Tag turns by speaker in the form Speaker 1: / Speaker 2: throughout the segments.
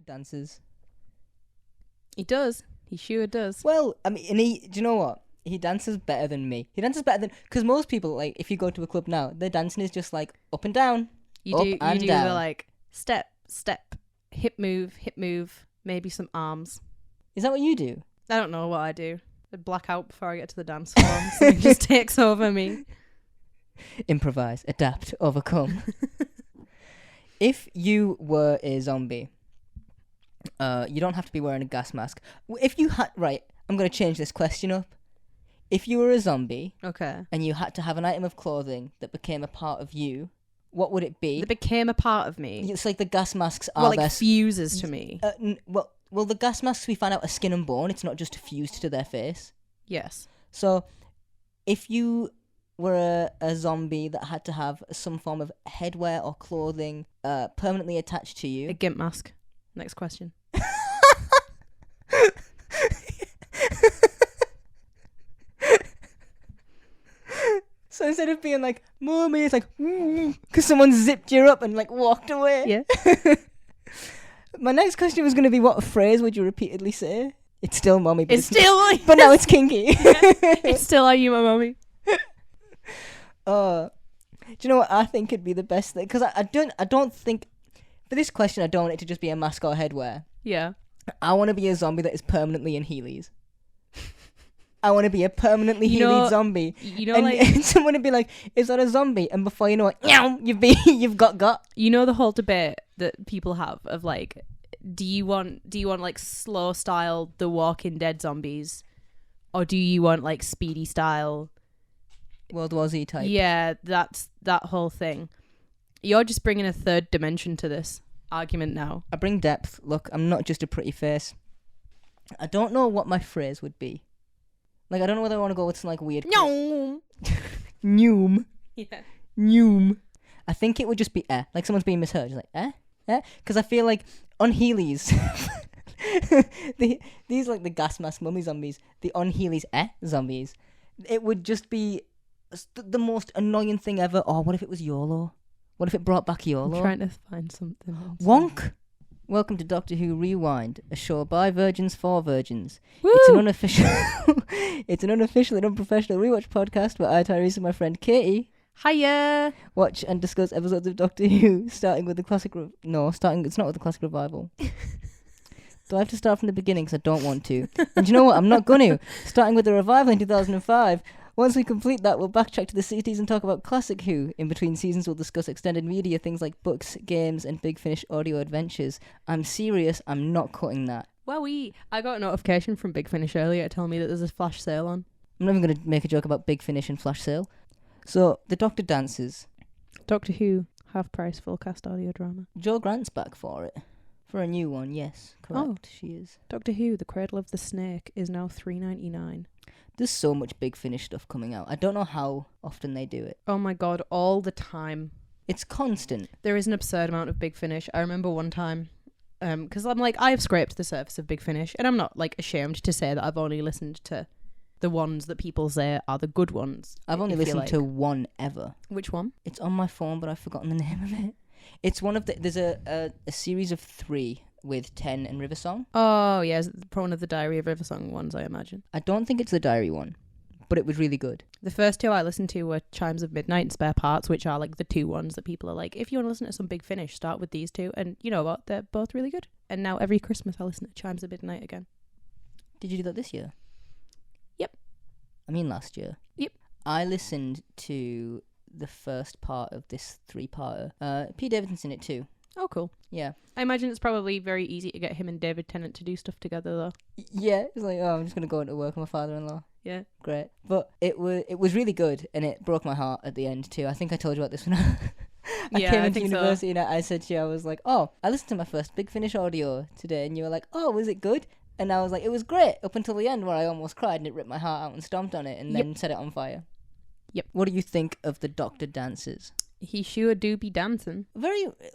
Speaker 1: dances.
Speaker 2: He does. He sure does.
Speaker 1: Well, I mean, and do you know what? He dances better than me. He dances better than... Because most people, like, if you go to a club now, their dancing is just, like, up and down.
Speaker 2: You do the, like, step, hip move, maybe some arms.
Speaker 1: Is that what you do?
Speaker 2: I don't know what I do. I black out before I get to the dance floor. Something just takes over me.
Speaker 1: Improvise, adapt, overcome. If you were a zombie, you don't have to be wearing a gas mask. If you had... Right, I'm going to change this question up. If you were a zombie...
Speaker 2: Okay.
Speaker 1: And you had to have an item of clothing that became a part of you, what would it be?
Speaker 2: That became a part of me?
Speaker 1: It's like the gas masks are...
Speaker 2: Well, like fuses to me.
Speaker 1: Well, the gas masks we find out are skin and bone. It's not just fused to their face.
Speaker 2: Yes.
Speaker 1: So, if you were a zombie that had to have some form of headwear or clothing permanently attached to you...
Speaker 2: A gimp mask. Next question.
Speaker 1: So instead of being like, "Mommy," it's like, because someone zipped you up and like walked away.
Speaker 2: Yeah.
Speaker 1: My next question was going to be, what phrase would you repeatedly say? It's still mommy, but
Speaker 2: it's still mommy.
Speaker 1: But now it's kinky.
Speaker 2: It's still, are you my mommy?
Speaker 1: Do you know what I think could be the best thing? Because I don't think, for this question, I don't want it to just be a mask or headwear.
Speaker 2: Yeah.
Speaker 1: I want to be a zombie that is permanently in Heelys. I want to be a permanently Heelys zombie.
Speaker 2: You know,
Speaker 1: and,
Speaker 2: like...
Speaker 1: and someone would be like, "Is that a zombie?" And before you know it, you've got.
Speaker 2: You know the whole debate that people have of like, do you want like slow style The Walking Dead zombies, or do you want like speedy style
Speaker 1: World War Z type?
Speaker 2: Yeah, that's that whole thing. You're just bringing a third dimension to this argument now.
Speaker 1: I bring depth. Look, I'm not just a pretty face. I don't know what my phrase would be. Like, I don't know whether I want to go with some, like, weird...
Speaker 2: No.
Speaker 1: Noom.
Speaker 2: Yeah.
Speaker 1: Noom. I think it would just be like someone's being misheard. Just like, Because I feel like on Heelys... these, like, the gas mask mummy zombies, the on Heelys zombies, it would just be the most annoying thing ever. Oh, what if it was YOLO? What if it brought back YOLO?
Speaker 2: I'm trying to find something.
Speaker 1: Wonk! Welcome to Doctor Who Rewind, a show by virgins for virgins.
Speaker 2: Woo!
Speaker 1: It's an unofficial and unprofessional rewatch podcast where I, Tyrese, and my friend Katie
Speaker 2: Hiya!
Speaker 1: watch and discuss episodes of Doctor Who, starting with the classic... it's not with the classic revival. Do I have to start from the beginning? Because I don't want to. And you know what? I'm not going to. Starting with the revival in 2005... Once we complete that, we'll backtrack to the 60s and talk about classic Who. In between seasons, we'll discuss extended media, things like books, games, and Big Finish audio adventures. I'm serious, I'm not cutting that.
Speaker 2: Wowie! I got a notification from Big Finish earlier telling me that there's a flash sale on.
Speaker 1: I'm not even going to make a joke about Big Finish and flash sale. So, the Doctor dances.
Speaker 2: Doctor Who, half price, full cast audio drama.
Speaker 1: Jo Grant's back for it. For a new one, yes. Correct, she is.
Speaker 2: Doctor Who, The Cradle of the Snake, is now $3.99.
Speaker 1: There's so much Big Finish stuff coming out. I don't know how often they do it.
Speaker 2: Oh my god, all the time.
Speaker 1: It's constant.
Speaker 2: There is an absurd amount of Big Finish. I remember one time, because I'm like, I've scraped the surface of Big Finish, and I'm not like ashamed to say that I've only listened to the ones that people say are the good ones.
Speaker 1: I've only listened to one ever.
Speaker 2: Which one?
Speaker 1: It's on my phone, but I've forgotten the name of it. It's one of the... There's a series of 3 with Ten and Riversong.
Speaker 2: Oh, yeah, it's one of the Diary of Riversong ones, I imagine.
Speaker 1: I don't think it's the Diary one, but it was really good.
Speaker 2: The first 2 I listened to were Chimes of Midnight and Spare Parts, which are like the 2 ones that people are like, if you want to listen to some Big Finish, start with these 2. And you know what? They're both really good. And now every Christmas I listen to Chimes of Midnight again.
Speaker 1: Did you do that this year?
Speaker 2: Yep.
Speaker 1: I mean last year.
Speaker 2: Yep.
Speaker 1: I listened to the first part of this 3-parter. Pete Davidson's in it too.
Speaker 2: Oh, cool.
Speaker 1: Yeah.
Speaker 2: I imagine it's probably very easy to get him and David Tennant to do stuff together, though.
Speaker 1: Yeah, it's like, oh, I'm just going to go into work with my father-in-law.
Speaker 2: Yeah.
Speaker 1: Great. But it was really good, and it broke my heart at the end, too. I think I told you about this when I came into university, and I said to you, I was like, oh, I listened to my first Big Finish audio today, and you were like, oh, was it good? And I was like, it was great, up until the end where I almost cried, and it ripped my heart out and stomped on it, and then set it on fire.
Speaker 2: Yep.
Speaker 1: What do you think of the Doctor dances?
Speaker 2: He sure do be dancing.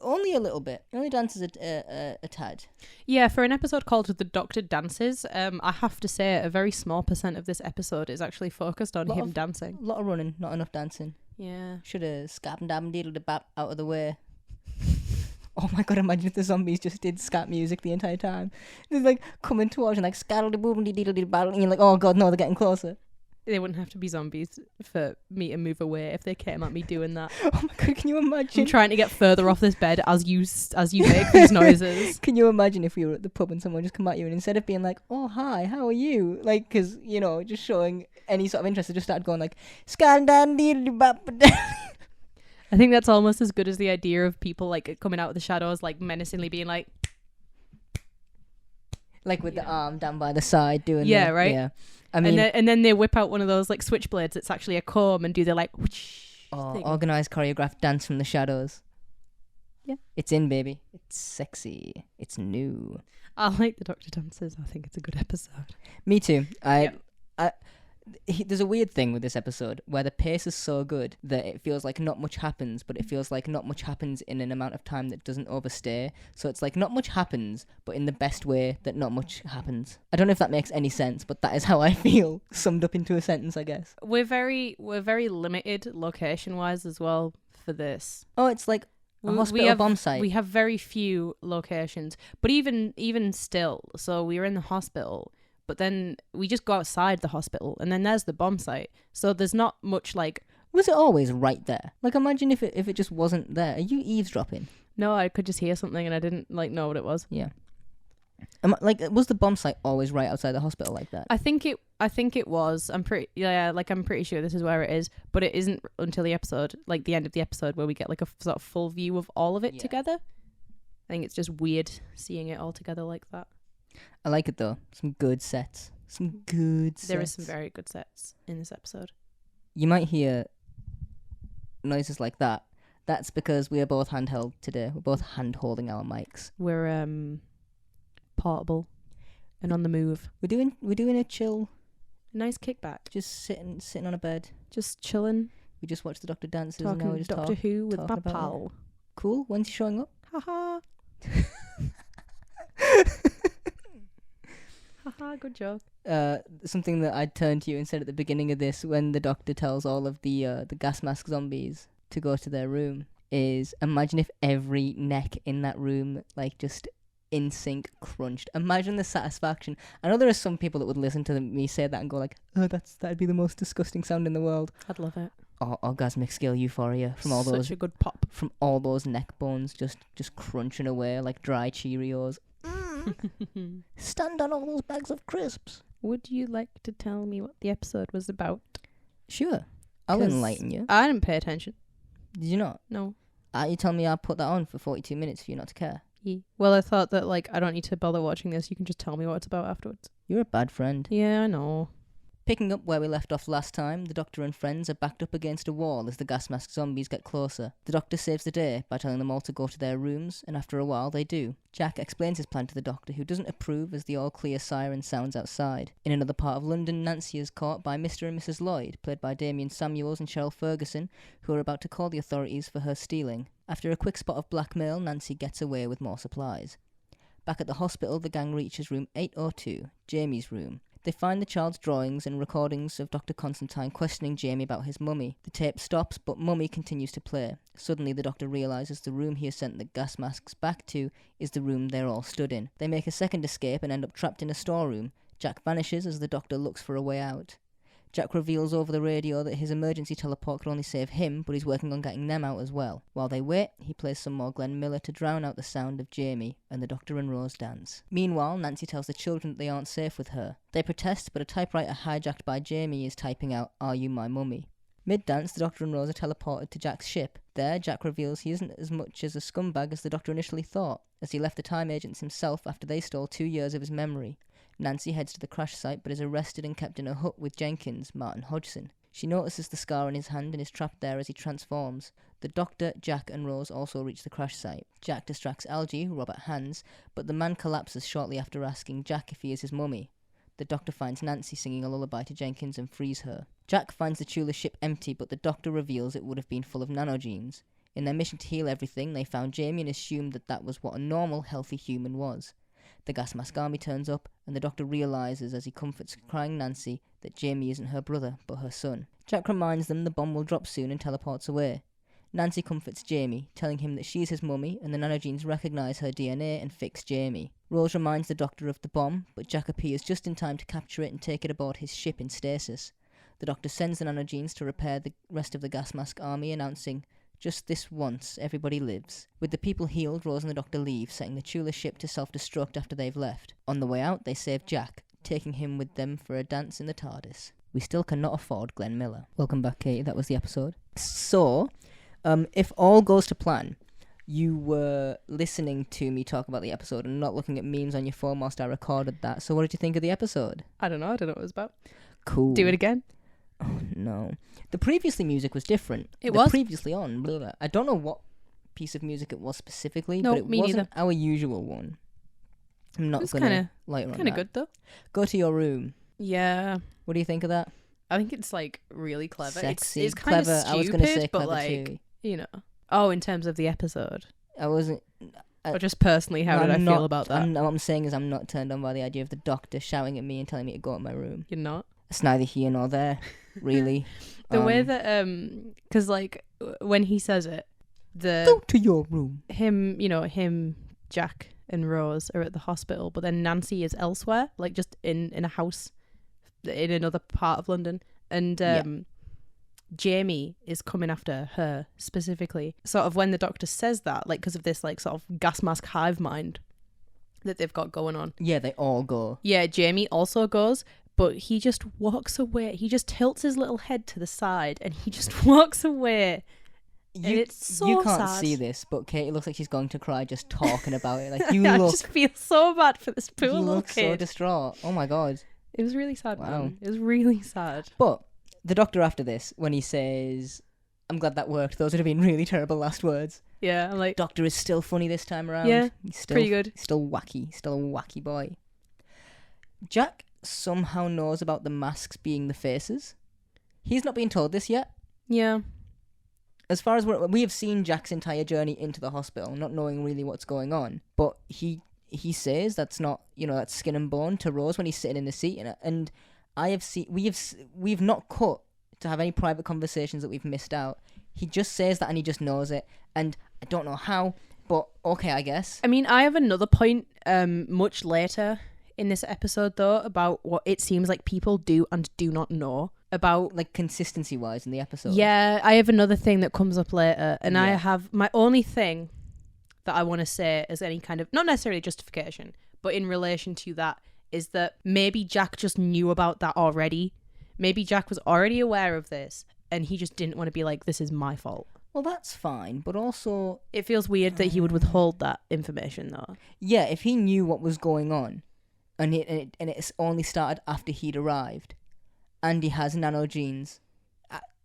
Speaker 1: Only a little bit. He only dances a tad.
Speaker 2: Yeah, for an episode called The Doctor Dances, I have to say a very small % of this episode is actually focused on him dancing.
Speaker 1: A lot of running, not enough dancing.
Speaker 2: Yeah.
Speaker 1: Should have scab and dab and deedle the bap out of the way. oh my god, imagine if the zombies just did scat music the entire time. They're like coming towards you, like scattle boom dee dee battle, and you're like, oh god, no, they're getting closer.
Speaker 2: They wouldn't have to be zombies for me to move away if they came at me doing that.
Speaker 1: Oh my god, can you imagine?
Speaker 2: I'm trying to get further off this bed as you make these noises.
Speaker 1: Can you imagine if you were at the pub and someone just come at you and instead of being like, oh hi, how are you? Like, because, you know, just showing any sort of interest, they just started going like,
Speaker 2: I think that's almost as good as the idea of people like coming out of the shadows, like menacingly being like
Speaker 1: with the arm down by the side doing
Speaker 2: right?
Speaker 1: Yeah. I mean,
Speaker 2: and then they whip out one of those like switchblades. It's actually a comb and do the like whoosh thing.
Speaker 1: Organised choreographed dance from the shadows.
Speaker 2: Yeah.
Speaker 1: It's in, baby. It's sexy. It's new.
Speaker 2: I like the Doctor dances. I think it's a good episode.
Speaker 1: Me too. There's a weird thing with this episode where the pace is so good that it feels like not much happens, but it feels like not much happens in an amount of time that doesn't overstay. So it's like not much happens, but in the best way that not much happens. I don't know if that makes any sense, but that is how I feel, summed up into a sentence, I guess.
Speaker 2: We're very limited location wise as well for this.
Speaker 1: Oh, it's like a hospital bomb site.
Speaker 2: We have very few locations, but even still, so we were in the hospital. But then we just go outside the hospital and then there's the bomb site. So there's not much like...
Speaker 1: Was it always right there? Like, imagine if it just wasn't there. Are you eavesdropping?
Speaker 2: No, I could just hear something and I didn't like know what it was.
Speaker 1: Yeah. Was the bomb site always right outside the hospital like that?
Speaker 2: I think it was. I'm pretty sure this is where it is, but it isn't until the episode, like the end of the episode, where we get like a sort of full view of all of it together. I think it's just weird seeing it all together like that.
Speaker 1: I like it though. Some good sets.
Speaker 2: There is some very good sets in this episode.
Speaker 1: You might hear noises like that. That's because we are both handheld today. We're both hand-holding our mics.
Speaker 2: We're portable and on the move.
Speaker 1: We're doing a chill,
Speaker 2: nice kickback.
Speaker 1: Just sitting on a bed,
Speaker 2: just chilling.
Speaker 1: We just watched the Doctor dances
Speaker 2: Talking
Speaker 1: and now we just
Speaker 2: Doctor Who with my pal.
Speaker 1: Cool. When's he showing up?
Speaker 2: Haha. Haha, good joke.
Speaker 1: Something that I'd turn to you and said at the beginning of this, when the Doctor tells all of the gas mask zombies to go to their room, is imagine if every neck in that room like just in sync crunched. Imagine the satisfaction. I know there are some people that would listen to me say that and go like, oh, that'd be the most disgusting sound in the world.
Speaker 2: I'd love it.
Speaker 1: Or orgasmic scale euphoria from all those.
Speaker 2: Such a good pop.
Speaker 1: From all those neck bones just crunching away like dry Cheerios. Stand on all those bags of crisps.
Speaker 2: Would you like to tell me what the episode was about?
Speaker 1: Sure. I'll enlighten you.
Speaker 2: I didn't pay attention.
Speaker 1: Did you not?
Speaker 2: No.
Speaker 1: You tell me I put that on for 42 minutes for you not to care.
Speaker 2: Yeah. Well, I thought that like I don't need to bother watching this. You can just tell me what it's about afterwards.
Speaker 1: You're a bad friend.
Speaker 2: Yeah, I know.
Speaker 1: Picking up where we left off last time, the Doctor and friends are backed up against a wall as the gas mask zombies get closer. The Doctor saves the day by telling them all to go to their rooms, and after a while they do. Jack explains his plan to the Doctor, who doesn't approve as the all-clear siren sounds outside. In another part of London, Nancy is caught by Mr. and Mrs. Lloyd, played by Damien Samuels and Cheryl Ferguson, who are about to call the authorities for her stealing. After a quick spot of blackmail, Nancy gets away with more supplies. Back at the hospital, the gang reaches room 802, Jamie's room. They find the child's drawings and recordings of Dr. Constantine questioning Jamie about his mummy. The tape stops, but Mummy continues to play. Suddenly, the Doctor realises the room he has sent the gas masks back to is the room they're all stood in. They make a second escape and end up trapped in a storeroom. Jack vanishes as the Doctor looks for a way out. Jack reveals over the radio that his emergency teleport can only save him, but he's working on getting them out as well. While they wait, he plays some more Glenn Miller to drown out the sound of Jamie, and the Doctor and Rose dance. Meanwhile, Nancy tells the children that they aren't safe with her. They protest, but a typewriter hijacked by Jamie is typing out, "Are you my mummy?" Mid-dance, the Doctor and Rose are teleported to Jack's ship. There, Jack reveals he isn't as much as a scumbag as the Doctor initially thought, as he left the time agents himself after they stole 2 years of his memory. Nancy heads to the crash site but is arrested and kept in a hut with Jenkins, Martin Hodgson. She notices the scar on his hand and is trapped there as he transforms. The Doctor, Jack and Rose also reach the crash site. Jack distracts Algie, Robert Hands, but the man collapses shortly after asking Jack if he is his mummy. The Doctor finds Nancy singing a lullaby to Jenkins and frees her. Jack finds the Chula ship empty, but the Doctor reveals it would have been full of nanogenes. In their mission to heal everything, they found Jamie and assumed that was what a normal, healthy human was. The gas mask army turns up, and the Doctor realises as he comforts crying Nancy that Jamie isn't her brother, but her son. Jack reminds them the bomb will drop soon and teleports away. Nancy comforts Jamie, telling him that she's his mummy and the nanogenes recognise her DNA and fix Jamie. Rose reminds the doctor of the bomb, but Jack appears just in time to capture it and take it aboard his ship in stasis. The doctor sends the nanogenes to repair the rest of the gas mask army, announcing, "Just this once, everybody lives." With the people healed, Rose and the doctor leave, setting the Chula ship to self-destruct after they've left. On the way out, they save Jack, taking him with them for a dance in the TARDIS. We still cannot afford Glenn Miller. Welcome back, Katie. That was the episode. So, if all goes to plan, you were listening to me talk about the episode and not looking at memes on your phone whilst I recorded that. So what did you think of the episode?
Speaker 2: I don't know what it was about.
Speaker 1: Cool.
Speaker 2: Do it again.
Speaker 1: Oh, no. The previously music was different.
Speaker 2: It was?
Speaker 1: Previously on. Blah, blah. I don't know what piece of music it was specifically,
Speaker 2: No,
Speaker 1: but it
Speaker 2: me
Speaker 1: wasn't
Speaker 2: neither.
Speaker 1: our usual one. I'm not
Speaker 2: It's
Speaker 1: going to
Speaker 2: kinda-
Speaker 1: light on
Speaker 2: Kind of
Speaker 1: that.
Speaker 2: good though.
Speaker 1: Go to your room.
Speaker 2: Yeah.
Speaker 1: What do you think of that?
Speaker 2: I think it's like really clever.
Speaker 1: Sexy,
Speaker 2: It's kind
Speaker 1: clever.
Speaker 2: of stupid,
Speaker 1: I was going to say
Speaker 2: but
Speaker 1: clever
Speaker 2: like,
Speaker 1: too.
Speaker 2: you know. Oh, in terms of the episode.
Speaker 1: I wasn't...
Speaker 2: Or just personally, how did I feel about that?
Speaker 1: What I'm saying is I'm not turned on by the idea of the doctor shouting at me and telling me to go to my room.
Speaker 2: You're not?
Speaker 1: It's neither here nor there, really.
Speaker 2: The way that, because like, when he says it,
Speaker 1: Go to your room.
Speaker 2: him, Jack and Rose are at the hospital, but then Nancy is elsewhere, like just in a house in another part of London. And Jamie is coming after her specifically. Sort of when the doctor says that, like, because of this, like, sort of gas mask hive mind that they've got going on.
Speaker 1: Yeah, they all go.
Speaker 2: Yeah, Jamie also goes, but he just walks away. He just tilts his little head to the side and he just walks away. And it's so
Speaker 1: you can't
Speaker 2: sad.
Speaker 1: see this, but Katie looks like she's going to cry just talking about it. Like you
Speaker 2: I
Speaker 1: look,
Speaker 2: just feel so bad for this poor
Speaker 1: you
Speaker 2: little
Speaker 1: look so
Speaker 2: kid.
Speaker 1: distraught. Oh my god!
Speaker 2: It was really sad,
Speaker 1: Wow.
Speaker 2: man. It was really sad.
Speaker 1: But the doctor after this, when he says, "I'm glad that worked," those would have been really terrible last words.
Speaker 2: Yeah, I'm like,
Speaker 1: Doctor is still funny this time around.
Speaker 2: Yeah,
Speaker 1: he's still,
Speaker 2: pretty good.
Speaker 1: Still wacky. Still a wacky boy. Jack somehow knows about the masks being the faces. He's not being told this yet.
Speaker 2: yeah.
Speaker 1: As far as we have seen Jack's entire journey into the hospital, not knowing really what's going on, but he says that's not, that's skin and bone to Rose when he's sitting in the seat, and I have seen we've not cut to have any private conversations that we've missed out. He just says that and he just knows it, and I don't know how, but okay, I guess.
Speaker 2: I mean, I have another point much later in this episode, though, about what it seems like people do and do not know about.
Speaker 1: Like consistency wise in the episode.
Speaker 2: Yeah, I have another thing that comes up later, and I
Speaker 1: Yeah.
Speaker 2: have my only thing that I want to say as any kind of, not necessarily justification, but in relation to that, is that maybe Jack just knew about that already. Maybe Jack was already aware of this, and he just didn't want to be like, this is my fault.
Speaker 1: Well, that's fine, but also,
Speaker 2: It feels weird that he would withhold that information, though.
Speaker 1: yeah, if he knew what was going on, and it's only started after he'd arrived, and he has nanogenes,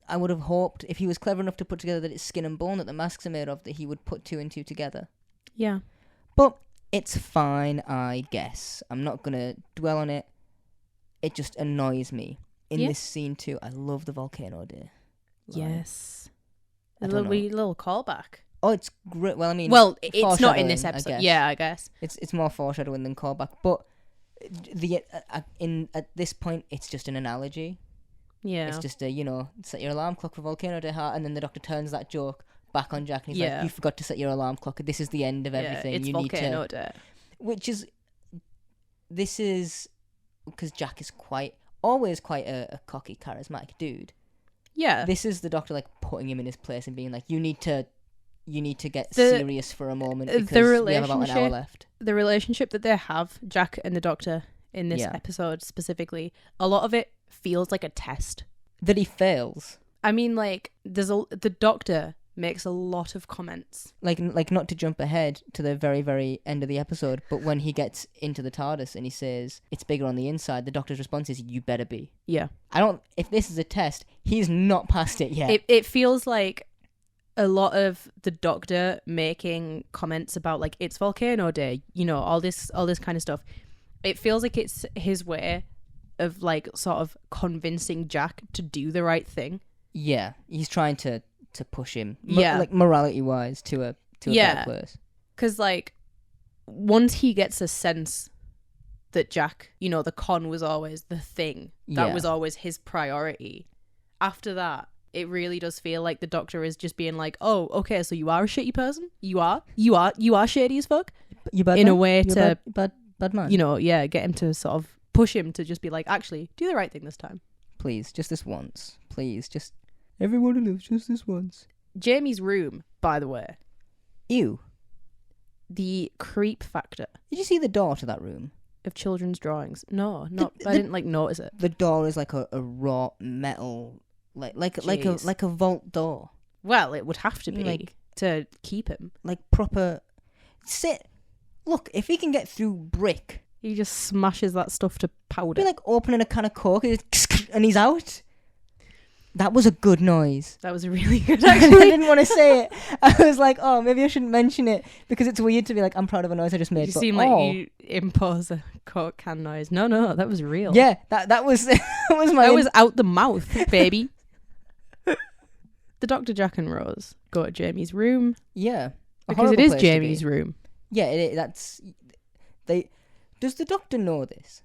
Speaker 1: I would have hoped, if he was clever enough to put together that it's skin and bone that the masks are made of, that he would put two and two together.
Speaker 2: Yeah.
Speaker 1: But it's fine, I guess. I'm not going to dwell on it. It just annoys me. In
Speaker 2: Yeah.
Speaker 1: this scene too, I love the volcano day. Like,
Speaker 2: Yes.
Speaker 1: I
Speaker 2: A
Speaker 1: don't
Speaker 2: little,
Speaker 1: know.
Speaker 2: little callback.
Speaker 1: Oh, it's great. Well, I mean,
Speaker 2: Well, it's not in this
Speaker 1: foreshadowing, I
Speaker 2: episode.
Speaker 1: guess.
Speaker 2: Yeah, I guess.
Speaker 1: It's more foreshadowing than callback. But at this point, it's just an analogy.
Speaker 2: Yeah.
Speaker 1: It's just a, set your alarm clock for Volcano Day, and then the doctor turns that joke back on Jack, and he's
Speaker 2: Yeah.
Speaker 1: like, you forgot to set your alarm clock. This is the end of everything.
Speaker 2: It's
Speaker 1: you
Speaker 2: volcano
Speaker 1: need to...
Speaker 2: day.
Speaker 1: This is... Because Jack is always quite a cocky, charismatic dude.
Speaker 2: Yeah.
Speaker 1: This is the doctor, like, putting him in his place and being like, you need to get
Speaker 2: The-
Speaker 1: serious for a moment
Speaker 2: the
Speaker 1: because we have about an hour
Speaker 2: relationship-
Speaker 1: left.
Speaker 2: The relationship that they have, Jack and the Doctor, in this
Speaker 1: Yeah.
Speaker 2: episode specifically, a lot of it feels like a test.
Speaker 1: That he fails.
Speaker 2: I mean, like, the Doctor makes a lot of comments.
Speaker 1: Like not to jump ahead to the very, very end of the episode, but when he gets into the TARDIS and he says, it's bigger on the inside, the doctor's response is, you better be.
Speaker 2: Yeah.
Speaker 1: If this is a test, he's not passed it yet.
Speaker 2: It feels like a lot of the Doctor making comments about, like, it's Volcano Day, all this kind of stuff. It feels like it's his way of, like, sort of convincing Jack to do the right thing.
Speaker 1: Yeah, he's trying to push him,
Speaker 2: Yeah.
Speaker 1: like morality-wise, to a better place.
Speaker 2: Because, like, once he gets a sense that Jack, the con was always the thing, that
Speaker 1: Yeah.
Speaker 2: was always his priority, after that, it really does feel like the Doctor is just being like, oh, okay, so you are a shitty person? You are shady as fuck?
Speaker 1: You bad
Speaker 2: in
Speaker 1: man?
Speaker 2: a way
Speaker 1: You're
Speaker 2: to,
Speaker 1: bad man.
Speaker 2: you know, yeah, get him to sort of push him to just be like, actually, do the right thing this time.
Speaker 1: Please, just this once. Please, just... Everyone lives just this once.
Speaker 2: Jamie's room, by the way.
Speaker 1: Ew.
Speaker 2: The creep factor
Speaker 1: Did you see the door to that room?
Speaker 2: of children's drawings. No, not. I didn't like notice it.
Speaker 1: The door is like a raw metal... Like a vault door.
Speaker 2: Well, it would have to be
Speaker 1: Like-
Speaker 2: to keep him.
Speaker 1: Like proper... Look, if he can get through brick...
Speaker 2: He just smashes that stuff to powder.
Speaker 1: It'd be like opening a can of Coke and he's out. That was a good noise.
Speaker 2: That was really good,
Speaker 1: I
Speaker 2: actually.
Speaker 1: didn't want to say it. I was like, oh, maybe I shouldn't mention it because it's weird to be like, I'm proud of a noise I just made.
Speaker 2: You
Speaker 1: but,
Speaker 2: seem like you impose a Coke can noise. No, that was real.
Speaker 1: Yeah, that was that was my.
Speaker 2: That was out the mouth, baby. The Dr. Jack and Rose go to Jamie's room.
Speaker 1: Yeah,
Speaker 2: because it is Jamie's room.
Speaker 1: Yeah, that's they. Does the Doctor know this?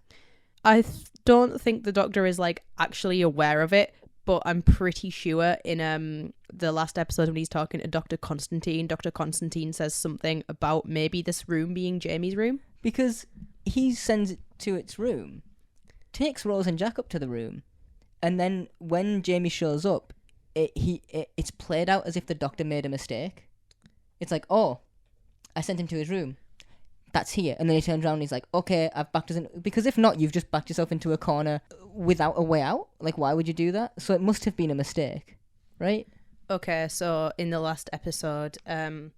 Speaker 2: I don't think the Doctor is like actually aware of it, but I'm pretty sure in the last episode when he's talking to Dr. Constantine says something about maybe this room being Jamie's room.
Speaker 1: Because he sends it to its room, takes Rose and Jack up to the room, and then when Jamie shows up, it's played out as if the Doctor made a mistake. It's like, oh, I sent him to his room. That's here. And then he turns around and he's like, okay, I've backed us in. Because if not, you've just backed yourself into a corner without a way out. Like, why would you do that? So it must have been a mistake, right?
Speaker 2: Okay, so in the last episode, when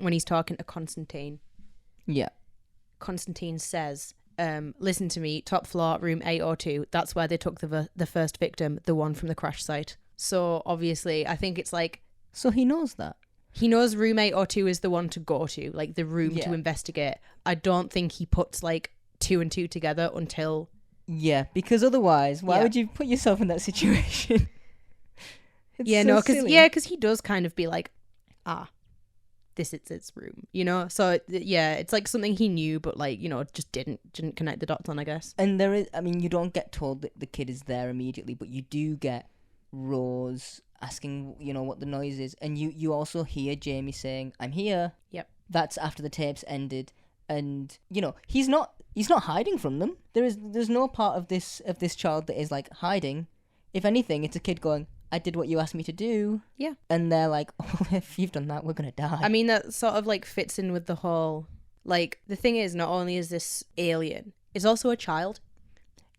Speaker 2: he's talking to Constantine,
Speaker 1: yeah,
Speaker 2: Constantine says, listen to me, top floor, room 802. That's where they took the first victim, the one from the crash site. So obviously, I think it's like...
Speaker 1: So he knows that.
Speaker 2: He knows room 802 is the one to go to, like the room to investigate. I don't think he puts like 2 and 2 together until...
Speaker 1: Yeah, because otherwise, why would you put yourself in that situation?
Speaker 2: Because he does kind of be like, this is its room, you know? So yeah, it's like something he knew, but like, you know, just didn't connect the dots on, I guess.
Speaker 1: And there is, I mean, you don't get told that the kid is there immediately, but you do get Rose asking, you know, what the noise is, and you also hear Jamie saying, I'm here.
Speaker 2: Yep.
Speaker 1: That's after the tapes ended, and you know, he's not hiding from them. There's no part of this child that is like hiding. If anything, it's a kid going, I did what you asked me to do. Yeah. And they're like, oh, if you've done that, we're gonna die.
Speaker 2: I mean, that sort of like fits in with the whole, like, the thing is, not only is this alien, it's also a child.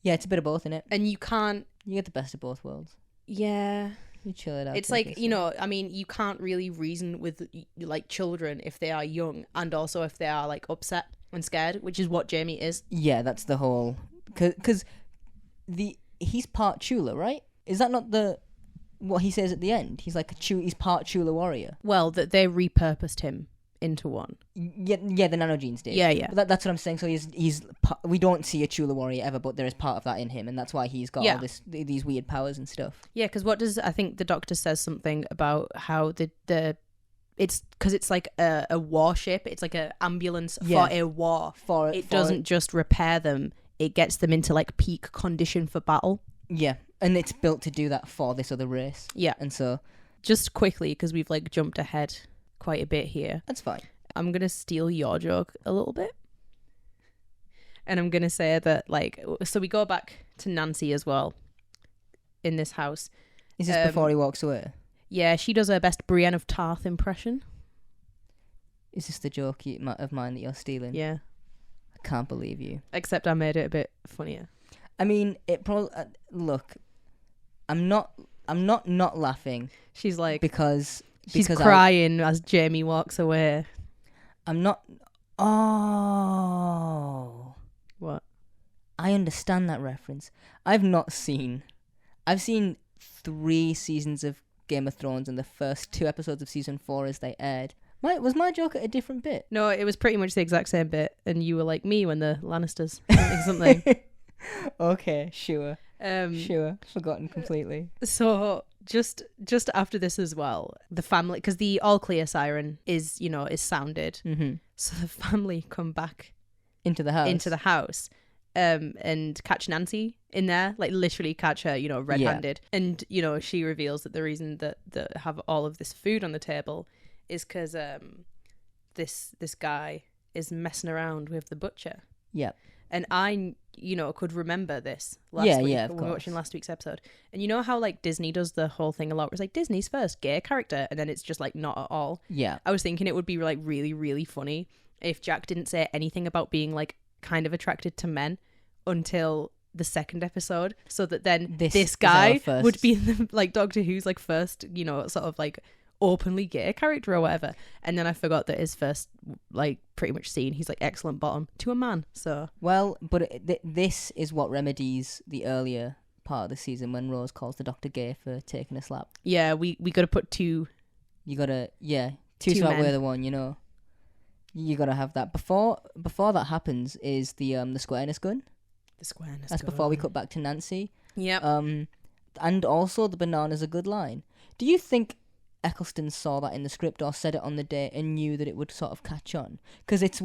Speaker 1: Yeah, it's a bit of both, innit?
Speaker 2: And you
Speaker 1: get the best of both worlds.
Speaker 2: Yeah.
Speaker 1: You chill it out.
Speaker 2: It's like, you know, I mean, you can't really reason with like children if they are young and also if they are like upset and scared, which is what Jamie is.
Speaker 1: Yeah, that's the whole... Because he's part Chula, right? Is that not what he says at the end? He's like he's part Chula warrior.
Speaker 2: Well, that they repurposed him into one.
Speaker 1: Yeah, the nanogenes did.
Speaker 2: Yeah.
Speaker 1: But that's what I'm saying. So he's we don't see a Chula warrior ever, but there is part of that in him, and that's why he's got all these weird powers and stuff.
Speaker 2: Yeah, because I think the Doctor says something about how it's because it's like a warship. It's like an ambulance for a war. It doesn't just repair them. It gets them into like peak condition for battle.
Speaker 1: Yeah, and it's built to do that for this other race.
Speaker 2: Yeah.
Speaker 1: And so...
Speaker 2: Just quickly, because we've like jumped ahead quite a bit here.
Speaker 1: That's fine.
Speaker 2: I'm going to steal your joke a little bit. And I'm going to say that, like, so we go back to Nancy as well in this house.
Speaker 1: Is this before he walks away?
Speaker 2: Yeah, she does her best Brienne of Tarth impression.
Speaker 1: Is this the joke of mine that you're stealing?
Speaker 2: Yeah.
Speaker 1: I can't believe you.
Speaker 2: Except I made it a bit funnier.
Speaker 1: I mean, it probably... look, I'm not laughing.
Speaker 2: She's like...
Speaker 1: Because
Speaker 2: crying as Jamie walks away.
Speaker 1: I'm not... Oh.
Speaker 2: What?
Speaker 1: I understand that reference. I've seen 3 seasons of Game of Thrones and the first 2 episodes of season 4 as they aired. Was my joke at a different bit?
Speaker 2: No, it was pretty much the exact same bit. And you were like me when the Lannisters something.
Speaker 1: Okay, sure. Forgotten completely.
Speaker 2: So just after this as well, the family, because the all clear siren is sounded.
Speaker 1: Mm-hmm.
Speaker 2: So the family come back
Speaker 1: into the house,
Speaker 2: and catch Nancy in there, like literally catch her, red-handed. And, she reveals that the reason that have all of this food on the table is because this guy is messing around with the butcher.
Speaker 1: Yeah.
Speaker 2: And I, could remember this last week
Speaker 1: of
Speaker 2: when we
Speaker 1: course.
Speaker 2: were watching last week's episode. And you know how like Disney does the whole thing a lot where it's like Disney's first gay character and then it's just like not at all.
Speaker 1: Yeah.
Speaker 2: I was thinking it would be like really, really funny if Jack didn't say anything about being like kind of attracted to men until the second episode, so that then this guy would be the, like Doctor Who's like first, sort of like openly gay character or whatever. And then I forgot that his first like pretty much scene, he's like excellent bottom to a man. So
Speaker 1: well, but this is what remedies the earlier part of the season when Rose calls the Doctor gay for taking a slap.
Speaker 2: Yeah, we gotta put two.
Speaker 1: You gotta two to outweigh the one. You gotta have that before that happens. Is the squareness gun?
Speaker 2: The squareness.
Speaker 1: That's before we cut back to Nancy.
Speaker 2: Yep.
Speaker 1: And also the banana's a good line. Do you think Eccleston saw that in the script or said it on the day and knew that it would sort of catch on? Because it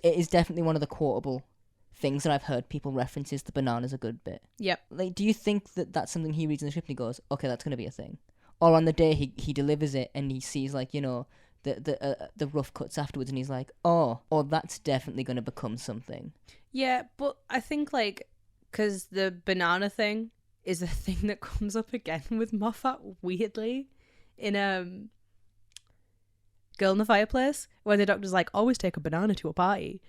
Speaker 1: is definitely one of the quotable things that I've heard people reference is the banana's a good bit.
Speaker 2: Yep.
Speaker 1: Like, do you think that that's something he reads in the script and he goes, okay, that's going to be a thing? Or on the day he delivers it and he sees like, the rough cuts afterwards and he's like, oh, that's definitely going to become something.
Speaker 2: Yeah, but I think like, because the banana thing is a thing that comes up again with Moffat weirdly in Girl in the Fireplace, where the Doctor's like, always take a banana to a party.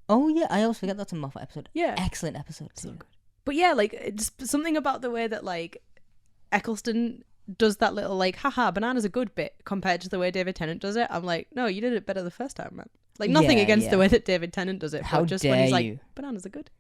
Speaker 1: Oh yeah, I always forget that's a Moffat episode.
Speaker 2: Yeah.
Speaker 1: Excellent episode too.
Speaker 2: So good. But yeah, like it's something about the way that like Eccleston does that little like, haha, banana's a good bit compared to the way David Tennant does it. I'm like, no, you did it better the first time, man. Like nothing against the way that David Tennant does it.
Speaker 1: How
Speaker 2: but just
Speaker 1: dare
Speaker 2: when he's
Speaker 1: you?
Speaker 2: like, bananas are good.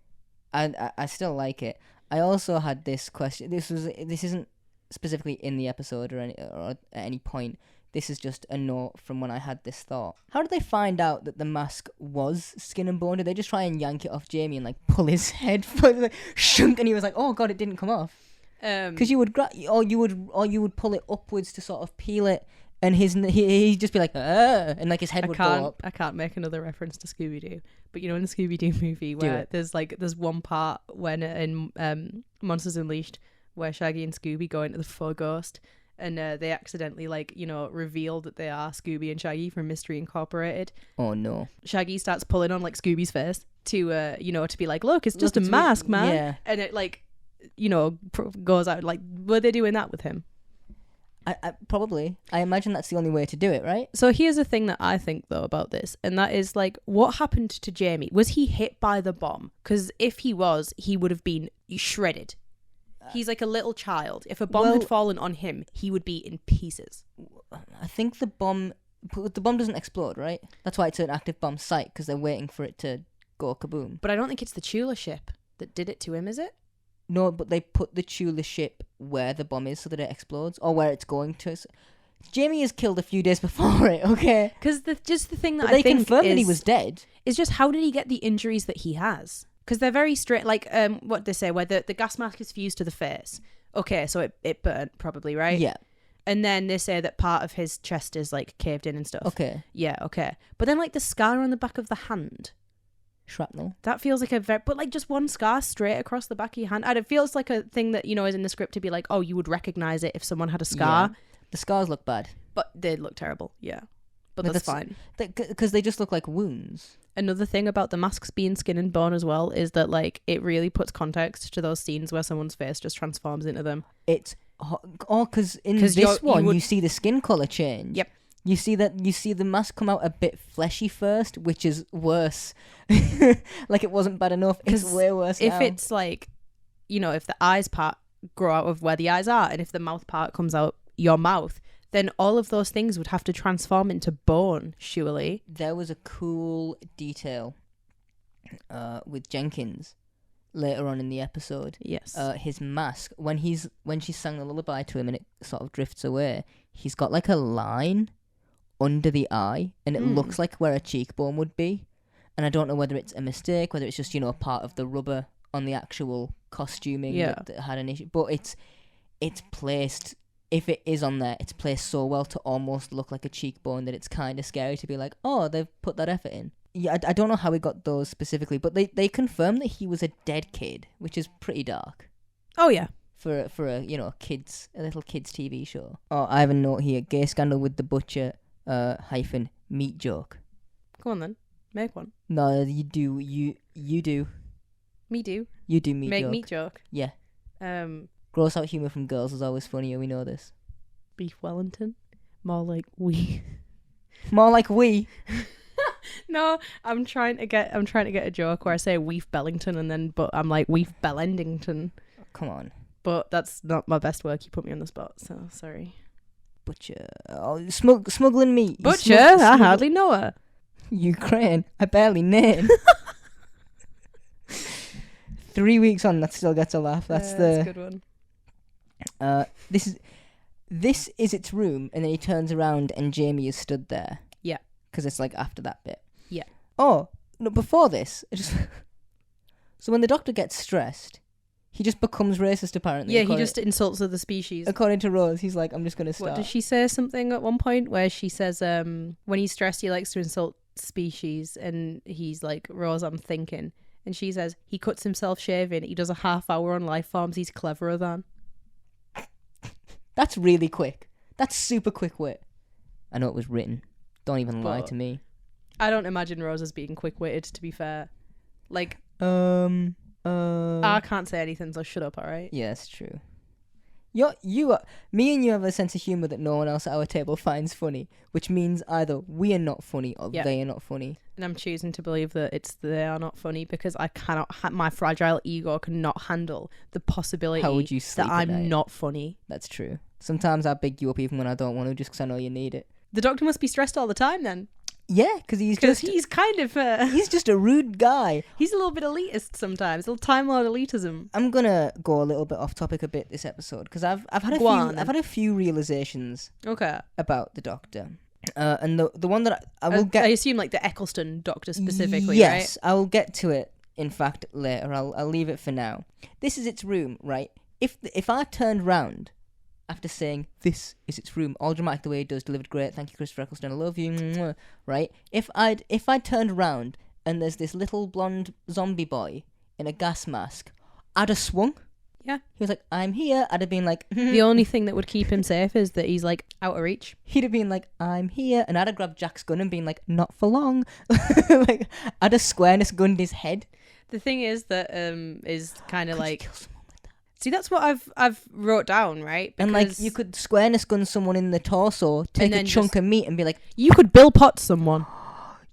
Speaker 1: I still like it. I also had this question. This isn't specifically in the episode or at any point. This is just a note from when I had this thought. How did they find out that the mask was skin and bone? Did they just try and yank it off Jamie and like pull his head like, shunk, and he was like, "Oh God, it didn't come off." Because you would you would pull it upwards to sort of peel it, and he'd just be like, and like his head would go up.
Speaker 2: I can't make another reference to Scooby Doo, but in the Scooby Doo movie where there's one part when in Monsters Unleashed where Shaggy and Scooby go into the faux ghost, and they accidentally reveal that they are Scooby and Shaggy from Mystery Incorporated.
Speaker 1: Oh no!
Speaker 2: Shaggy starts pulling on like Scooby's face to to be like, look, it's just a mask, man.
Speaker 1: Yeah.
Speaker 2: And it like goes out. Like, were they doing that with him?
Speaker 1: I probably. I imagine that's the only way to do it, right?
Speaker 2: So here's a thing that I think though about this, and that is like, what happened to Jamie? Was he hit by the bomb? Because if he was, he would have been shredded. He's like a little child. If a bomb had fallen on him, he would be in pieces.
Speaker 1: I think the bomb doesn't explode, right? That's why it's an active bomb site, because they're waiting for it to go kaboom.
Speaker 2: But I don't think it's the Chula ship that did it to him, is it?
Speaker 1: No, but they put the Chula ship where the bomb is so that it explodes, or where it's going to. Jamie is killed a few days before it, okay?
Speaker 2: Because the thing that
Speaker 1: but they confirmed that he was dead.
Speaker 2: Is just, how did he get the injuries that he has? Because they're very straight, like what they say, where the gas mask is fused to the face. Okay, so it burnt probably, right?
Speaker 1: Yeah.
Speaker 2: And then they say that part of his chest is like caved in and stuff.
Speaker 1: Okay.
Speaker 2: Yeah, okay. But then like the scar on the back of the hand.
Speaker 1: Shrapnel.
Speaker 2: That feels like but like just one scar straight across the back of your hand. And it feels like a thing that, is in the script to be like, oh, you would recognize it if someone had a scar.
Speaker 1: Yeah. The scars look bad.
Speaker 2: But they look terrible, yeah. But that's fine.
Speaker 1: Because they just look like wounds.
Speaker 2: Another thing about the masks being skin and bone as well is that like it really puts context to those scenes where someone's face just transforms into them.
Speaker 1: It's because in this one you see the skin color change.
Speaker 2: Yep.
Speaker 1: You see the mask come out a bit fleshy first, which is worse. Like it wasn't bad enough. It's way worse
Speaker 2: if
Speaker 1: now.
Speaker 2: it's like, if the eyes part grow out of where the eyes are, and if the mouth part comes out your mouth, then all of those things would have to transform into bone, surely. There
Speaker 1: was a cool detail with Jenkins later on in the episode.
Speaker 2: Yes.
Speaker 1: His mask, when she sang the lullaby to him and it sort of drifts away, he's got like a line under the eye, and it looks like where a cheekbone would be. And I don't know whether it's a mistake, whether it's just, part of the rubber on the actual costuming that had an issue. But it's placed... If it is on there, it's placed so well to almost look like a cheekbone that it's kind of scary to be like, oh, they've put that effort in. Yeah, I don't know how he got those specifically, but they confirmed that he was a dead kid, which is pretty dark
Speaker 2: Oh yeah.
Speaker 1: for a a little kids TV show. Oh, I have a note here: gay scandal with the butcher hyphen meat joke.
Speaker 2: Go on then, make one.
Speaker 1: No, you do. You do.
Speaker 2: Me do.
Speaker 1: You do meat
Speaker 2: Make
Speaker 1: joke.
Speaker 2: meat joke.
Speaker 1: Yeah.
Speaker 2: Um,
Speaker 1: Gross out humor from girls is always funnier. We know this.
Speaker 2: beef Wellington. More like we.
Speaker 1: More like we.
Speaker 2: No, I'm trying to get a joke where I say Weef Bellington but I'm like Weef Bellendington.
Speaker 1: Oh, come on.
Speaker 2: But that's not my best work. You put me on the spot, so sorry.
Speaker 1: Butcher. Oh, smuggling meat.
Speaker 2: Butcher? I hardly know her.
Speaker 1: Ukraine. I barely name. 3 weeks on, that still gets a laugh. That's
Speaker 2: a good one.
Speaker 1: This is its room, and then he turns around and Jamie is stood there.
Speaker 2: Yeah.
Speaker 1: Because it's like after that bit.
Speaker 2: Yeah.
Speaker 1: Oh, no, before this, so when the Doctor gets stressed, he just becomes racist apparently.
Speaker 2: Yeah, he just insults other species.
Speaker 1: According to Rose, he's like, I'm just going to start.
Speaker 2: What, does she say something at one point where she says when he's stressed he likes to insult species, and he's like, Rose, I'm thinking. And she says, he cuts himself shaving, he does a half hour on life forms, he's cleverer than.
Speaker 1: That's really quick. That's super quick wit. I know it was written. Don't even lie to me.
Speaker 2: I don't imagine Rose as being quick-witted, to be fair. Like, I can't say anything, so shut up, alright?
Speaker 1: Yeah, it's true. Me and you have a sense of humour that no one else at our table finds funny, which means either we are not funny or they are not funny.
Speaker 2: And I'm choosing to believe that they are not funny because I cannot, my fragile ego cannot handle the possibility
Speaker 1: How would you sleep
Speaker 2: that
Speaker 1: at
Speaker 2: I'm
Speaker 1: night?
Speaker 2: not funny.
Speaker 1: That's true. Sometimes I big you up even when I don't want to, just because I know you need it.
Speaker 2: The Doctor must be stressed all the time then.
Speaker 1: Yeah, because he's
Speaker 2: kind of
Speaker 1: he's just a rude guy.
Speaker 2: He's a little bit elitist sometimes, a little Time Lord elitism.
Speaker 1: I'm gonna go a little bit off topic a bit this episode because I've had a few realizations about the Doctor, and the one that I will get.
Speaker 2: I assume like the Eccleston Doctor specifically.
Speaker 1: Yes,
Speaker 2: right?
Speaker 1: I will get to it. In fact, later. I'll leave it for now. This is its room, right? If I turned round after saying, this is its room, all dramatic the way it does, delivered great, thank you Christopher Eccleston, I love you, mwah, right? If I'd turned around and there's this little blonde zombie boy in a gas mask, I'd have swung.
Speaker 2: Yeah.
Speaker 1: He was like, I'm here. I'd have been like...
Speaker 2: The only thing that would keep him safe is that he's like out of reach.
Speaker 1: He'd have been like, I'm here. And I'd have grabbed Jack's gun and been like, not for long. Like, I'd have squareness gunned his head.
Speaker 2: The thing is that is kind of like... See, that's what I've wrote down, right? Because
Speaker 1: and like you could squareness gun someone in the torso, take a chunk of meat, and be like,
Speaker 2: you could Bill Potts someone.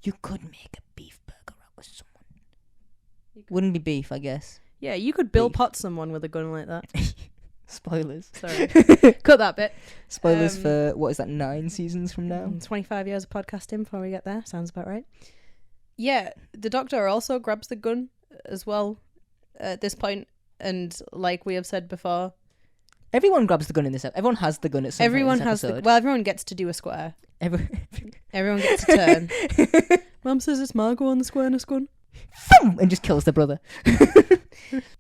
Speaker 1: You could make a beef burger out with someone. Wouldn't be beef, I guess.
Speaker 2: Yeah, you could Bill Potts someone with a gun like that.
Speaker 1: Spoilers.
Speaker 2: Sorry, cut that bit.
Speaker 1: Spoilers for what is that? 9 seasons from now.
Speaker 2: 25 years of podcasting before we get there. Sounds about right. Yeah, the Doctor also grabs the gun as well at this point. And like we have said before,
Speaker 1: everyone grabs the gun in this episode. Everyone has the gun at some point in this episode.
Speaker 2: Everyone gets to do a square. Everyone gets a turn. Mum says it's Margot on the squareness gun.
Speaker 1: And just kills the brother.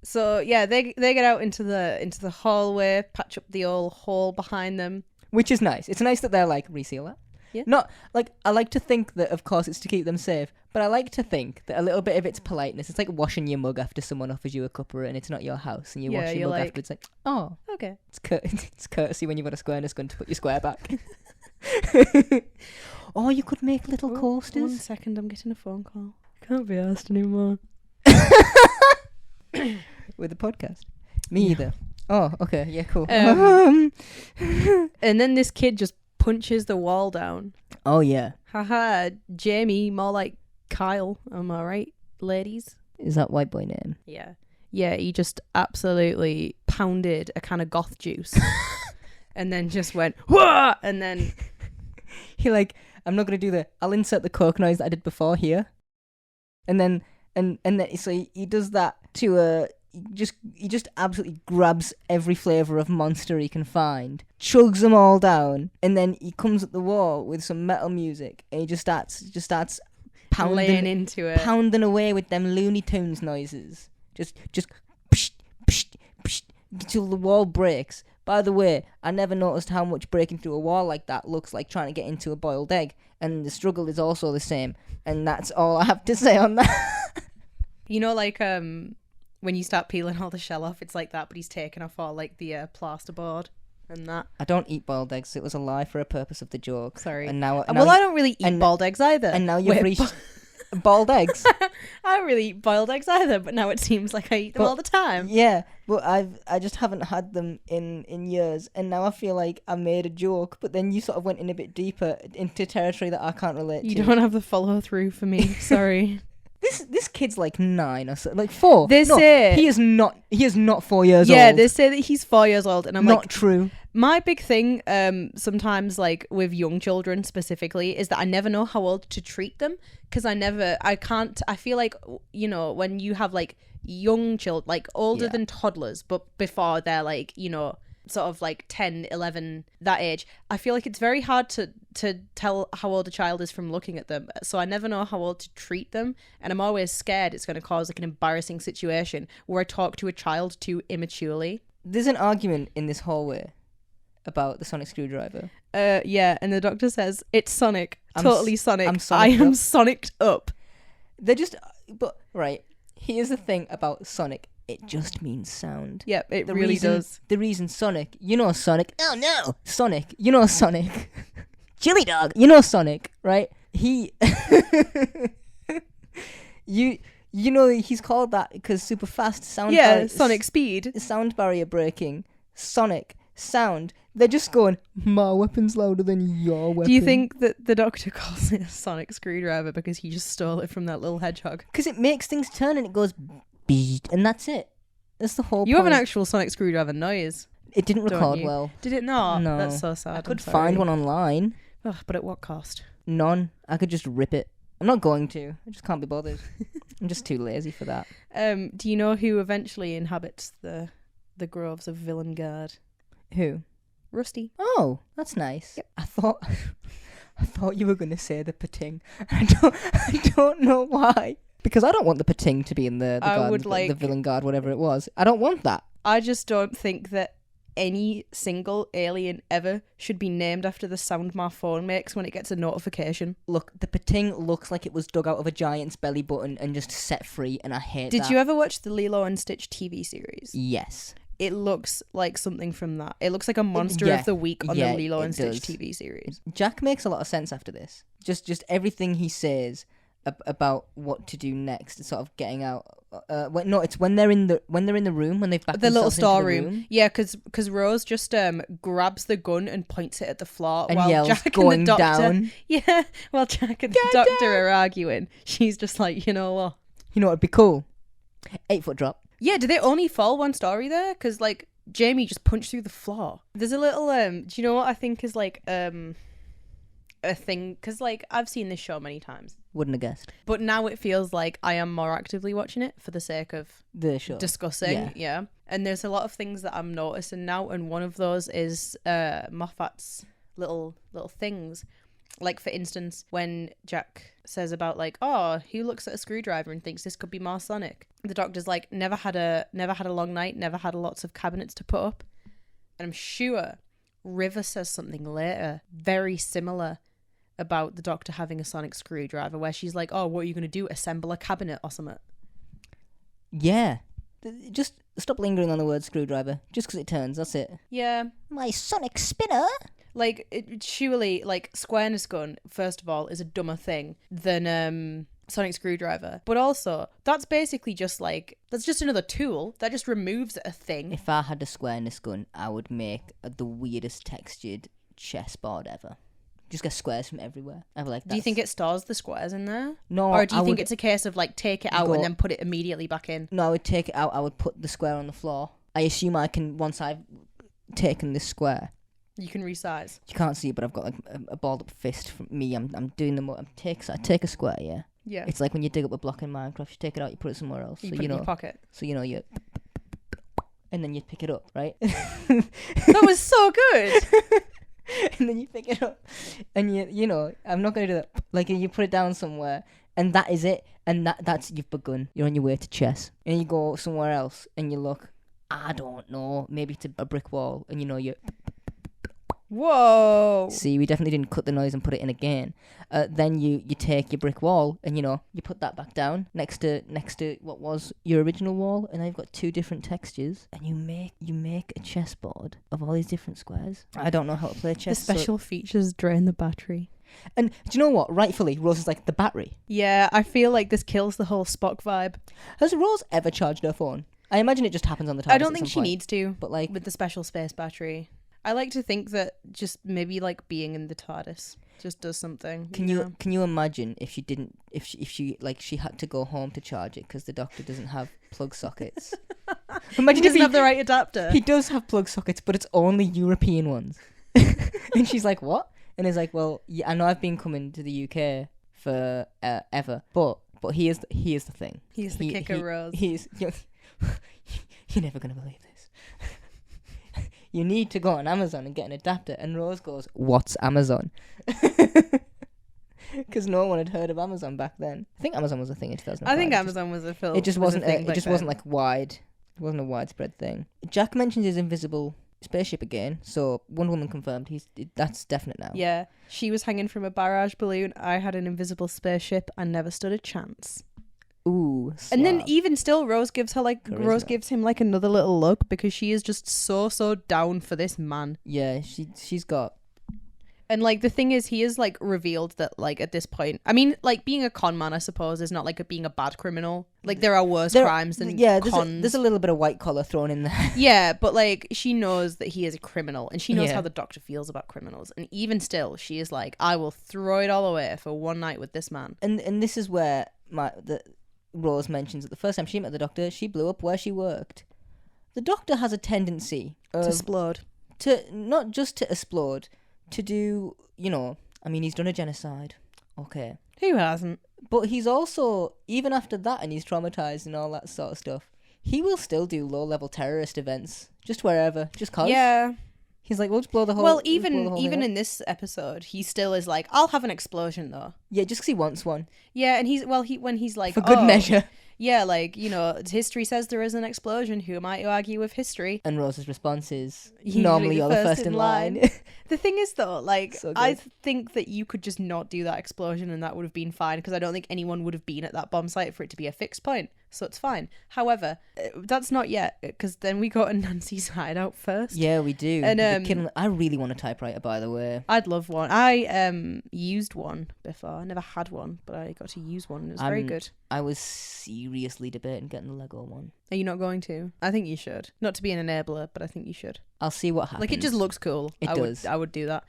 Speaker 2: So yeah, they get out into the hallway, patch up the old hole behind them.
Speaker 1: Which is nice. It's nice that they're like, reseal that.
Speaker 2: Yeah.
Speaker 1: Not like, I like to think that of course it's to keep them safe, but I like to think that a little bit of it's politeness. It's like washing your mug after someone offers you a cuppa and it's not your house and you wash your mug
Speaker 2: like,
Speaker 1: afterwards. Like, oh,
Speaker 2: okay.
Speaker 1: It's courtesy when you've got a squareness gun to put your square back. Or you could make little coasters.
Speaker 2: 1 second, I'm getting a phone call. Can't be asked anymore.
Speaker 1: With the podcast. Me either. Oh, okay. Yeah, cool.
Speaker 2: And then this kid just punches the wall down.
Speaker 1: Oh, yeah.
Speaker 2: Haha, Jamie, more like Kyle. Am I right, ladies?
Speaker 1: Is that white boy name?
Speaker 2: Yeah. Yeah, he just absolutely pounded a can of goth juice. And then just went, whoa! And then...
Speaker 1: He like, I'm not going to do I'll insert the Coke noise that I did before here. And then, and then, so he does that to he just absolutely grabs every flavour of Monster he can find, chugs them all down, and then he comes at the wall with some metal music, and he just starts
Speaker 2: laying into it,
Speaker 1: pounding away with them Looney Tunes noises, just psh, psh, psh, until the wall breaks. By the way, I never noticed how much breaking through a wall like that looks like trying to get into a boiled egg, and the struggle is also the same. And that's all I have to say on that.
Speaker 2: You know, like when you start peeling all the shell off, it's like that, but he's taken off all like the plasterboard and that.
Speaker 1: I don't eat boiled eggs. It was a lie for a purpose of the joke.
Speaker 2: Sorry.
Speaker 1: And now
Speaker 2: Well, I don't really eat boiled eggs either.
Speaker 1: And now you've reached boiled eggs.
Speaker 2: I don't really eat boiled eggs either, but now it seems like I eat them all the time.
Speaker 1: Yeah, but I just haven't had them in years, and now I feel like I made a joke, but then you sort of went in a bit deeper into territory that I can't relate to.
Speaker 2: You don't have the follow through for me. Sorry.
Speaker 1: This kid's like 9 or so, like 4.
Speaker 2: They say
Speaker 1: he is not 4 years old.
Speaker 2: Yeah, they say that he's 4 years old, and I'm
Speaker 1: not
Speaker 2: like,
Speaker 1: true.
Speaker 2: My big thing, sometimes like with young children specifically, is that I never know how old to treat them, because I feel like, you know, when you have like young children, like older than toddlers, but before they're like, you know, sort of like 10, 11, that age, I feel like it's very hard to tell how old a child is from looking at them. So I never know how old to treat them, and I'm always scared it's going to cause like an embarrassing situation where I talk to a child too immaturely.
Speaker 1: There's an argument in this hallway about the sonic screwdriver.
Speaker 2: Yeah, and the doctor says it's Sonic. Totally Sonic.
Speaker 1: I
Speaker 2: am Sonicked up.
Speaker 1: But right, here's the thing about Sonic. It just means sound.
Speaker 2: Yep, it really does.
Speaker 1: The reason Sonic, you know Sonic. Oh no, Sonic, you know Sonic. Chili dog, you know Sonic, right? He, you know he's called that because super fast sound.
Speaker 2: Yeah, Sonic speed.
Speaker 1: Sound barrier breaking. Sonic sound. They're just going, my weapon's louder than your weapon.
Speaker 2: Do you think that the doctor calls it a sonic screwdriver because he just stole it from that little hedgehog?
Speaker 1: Because it makes things turn and it goes beat, and that's it. That's the whole point.
Speaker 2: You have an actual sonic screwdriver noise.
Speaker 1: It didn't record well.
Speaker 2: Did it not?
Speaker 1: No.
Speaker 2: That's so sad.
Speaker 1: I could find one online.
Speaker 2: Ugh, but at what cost?
Speaker 1: None. I could just rip it. I'm not going to. I just can't be bothered. I'm just too lazy for that.
Speaker 2: Do you know who eventually inhabits the groves of Villengard?
Speaker 1: Who?
Speaker 2: Rusty.
Speaker 1: Oh, that's nice.
Speaker 2: Yep.
Speaker 1: I thought you were going to say the Pating. I don't know why. Because I don't want the Pating to be in the garden, the Villengard, whatever it was. I don't want that.
Speaker 2: I just don't think that any single alien ever should be named after the sound my phone makes when it gets a notification.
Speaker 1: Look, the Pating looks like it was dug out of a giant's belly button and just set free, and I hate that.
Speaker 2: Did you ever watch the Lilo and Stitch TV series?
Speaker 1: Yes.
Speaker 2: It looks like something from that. It looks like a monster of the week on the Lilo and Stitch TV series.
Speaker 1: Jack makes a lot of sense after this. Just everything he says about what to do next, sort of getting out. It's when they're in the room, when they've backed
Speaker 2: the little
Speaker 1: themselves into
Speaker 2: storeroom. Yeah, because Rose just grabs the gun and points it at the floor
Speaker 1: and
Speaker 2: while
Speaker 1: yells,
Speaker 2: Jack
Speaker 1: going
Speaker 2: and the doctor,
Speaker 1: down.
Speaker 2: Yeah, while Jack and the doctor are arguing. She's just like, you know what?
Speaker 1: You know what'd be cool? 8-foot drop.
Speaker 2: Yeah, did they only fall one story there? Because like Jamie just punched through the floor. There's a little do you know what I think is like a thing? Because like I've seen this show many times.
Speaker 1: Wouldn't have guessed.
Speaker 2: But now it feels like I am more actively watching it for the sake of
Speaker 1: the show
Speaker 2: discussing. Yeah. And there's a lot of things that I'm noticing now, and one of those is Moffat's little things. Like for instance, when Jack says about like, oh, he looks at a screwdriver and thinks this could be more Sonic. The doctor's like, never had a long night, never had lots of cabinets to put up. And I'm sure River says something later very similar about the doctor having a sonic screwdriver, where she's like, oh, what are you going to do? Assemble a cabinet or something?
Speaker 1: Yeah. Just stop lingering on the word screwdriver. Just because it turns, that's it.
Speaker 2: Yeah.
Speaker 1: My sonic spinner.
Speaker 2: Like, surely, like, squareness gun, first of all, is a dumber thing than sonic screwdriver. But also, that's basically just like, that's just another tool that just removes a thing.
Speaker 1: If I had a squareness gun, I would make the weirdest textured chessboard ever. Just get squares from everywhere. I'd be like,
Speaker 2: do you think it stores the squares in there?
Speaker 1: No.
Speaker 2: Or do you think it's a case of like take it out and then put it immediately back in?
Speaker 1: No, I would take it out. I would put the square on the floor. I assume I can, once I've taken this square.
Speaker 2: You can resize.
Speaker 1: You can't see it, but I've got like a balled up fist from me. I'm doing them. I take a square, yeah.
Speaker 2: Yeah.
Speaker 1: It's like when you dig up a block in Minecraft, you take it out, you put it somewhere else.
Speaker 2: You put it in your pocket.
Speaker 1: So you and then you pick it up, right?
Speaker 2: That was so good.
Speaker 1: And then you pick it up, and I'm not gonna do that. Like you put it down somewhere, and that is it. And that's you've begun. You're on your way to chess, and you go somewhere else, and you look. I don't know, maybe to a brick wall, and you
Speaker 2: Whoa.
Speaker 1: See, we definitely didn't cut the noise and put it in again. Then you take your brick wall and you put that back down next to what was your original wall, and now you've got two different textures, and you make a chessboard of all these different squares. I don't know how to play chess.
Speaker 2: The special features drain the battery.
Speaker 1: And do you know what? Rightfully, Rose is like the battery.
Speaker 2: Yeah, I feel like this kills the whole Spock vibe.
Speaker 1: Has Rose ever charged her phone? I imagine it just happens on the TARDIS.
Speaker 2: I don't think she needs to,
Speaker 1: but like
Speaker 2: with the special space battery. I like to think that just maybe like being in the TARDIS just does something.
Speaker 1: Can you imagine if she had to go home to charge it because the Doctor doesn't have plug sockets?
Speaker 2: Imagine he doesn't have the right adapter.
Speaker 1: He does have plug sockets, but it's only European ones. And she's like, what? And he's like, well, yeah, I know I've been coming to the UK for ever, but here's the thing.
Speaker 2: He's the kicker, Rose.
Speaker 1: You're never gonna believe this. You need to go on Amazon and get an adapter. And Rose goes, what's Amazon? Because no one had heard of Amazon back then. I think Amazon was a thing in 2005.
Speaker 2: I think Amazon was a film.
Speaker 1: It just wasn't.
Speaker 2: It
Speaker 1: just wasn't like wide. It wasn't a widespread thing. Jack mentions his invisible spaceship again. So Wonder Woman confirmed. That's definite now.
Speaker 2: Yeah, she was hanging from a barrage balloon. I had an invisible spaceship. I never stood a chance.
Speaker 1: Ooh. Slap.
Speaker 2: And then even still, Rose gives him like another little look because she is just so down for this man.
Speaker 1: Yeah, she's got.
Speaker 2: And like the thing is, he is like revealed that like at this point, I mean, like being a con man, I suppose, is not like being a bad criminal. Like there are worse crimes than cons.
Speaker 1: There's a little bit of white collar thrown in there.
Speaker 2: Yeah, but like she knows that he is a criminal, and she knows how the Doctor feels about criminals. And even still, she is like, I will throw it all away for one night with this man.
Speaker 1: And this is where Rose mentions that the first time she met the Doctor, she blew up where she worked. The Doctor has a tendency
Speaker 2: to explode.
Speaker 1: To not just to explode, to do, I mean, he's done a genocide. Okay.
Speaker 2: Who hasn't?
Speaker 1: But he's also, even after that, and he's traumatized and all that sort of stuff, he will still do low-level terrorist events, just wherever, just cause.
Speaker 2: Yeah.
Speaker 1: He's like, we'll just blow the whole.
Speaker 2: Well, even in this episode, he still is like, I'll have an explosion though.
Speaker 1: Yeah, just because he wants one.
Speaker 2: Yeah, and when he's like,
Speaker 1: for good measure.
Speaker 2: Yeah, like, history says there is an explosion. Who am I to argue with history?
Speaker 1: And Rose's response is, normally you're the first in line.
Speaker 2: The thing is, though, like,
Speaker 1: so
Speaker 2: I think that you could just not do that explosion and that would have been fine, because I don't think anyone would have been at that bomb site for it to be a fixed point. So it's fine. However, that's not yet, because then we go to Nancy's hideout first.
Speaker 1: Yeah, we do.
Speaker 2: And
Speaker 1: I really want a typewriter, by the way.
Speaker 2: I'd love one. I used one before. I never had one, but I got to use one. It was very good.
Speaker 1: I was seriously debating getting the Lego one.
Speaker 2: Are you not going to? I think you should. Not to be an enabler, but I think you should.
Speaker 1: I'll see what happens.
Speaker 2: Like, it just looks cool.
Speaker 1: It does.
Speaker 2: I would do that.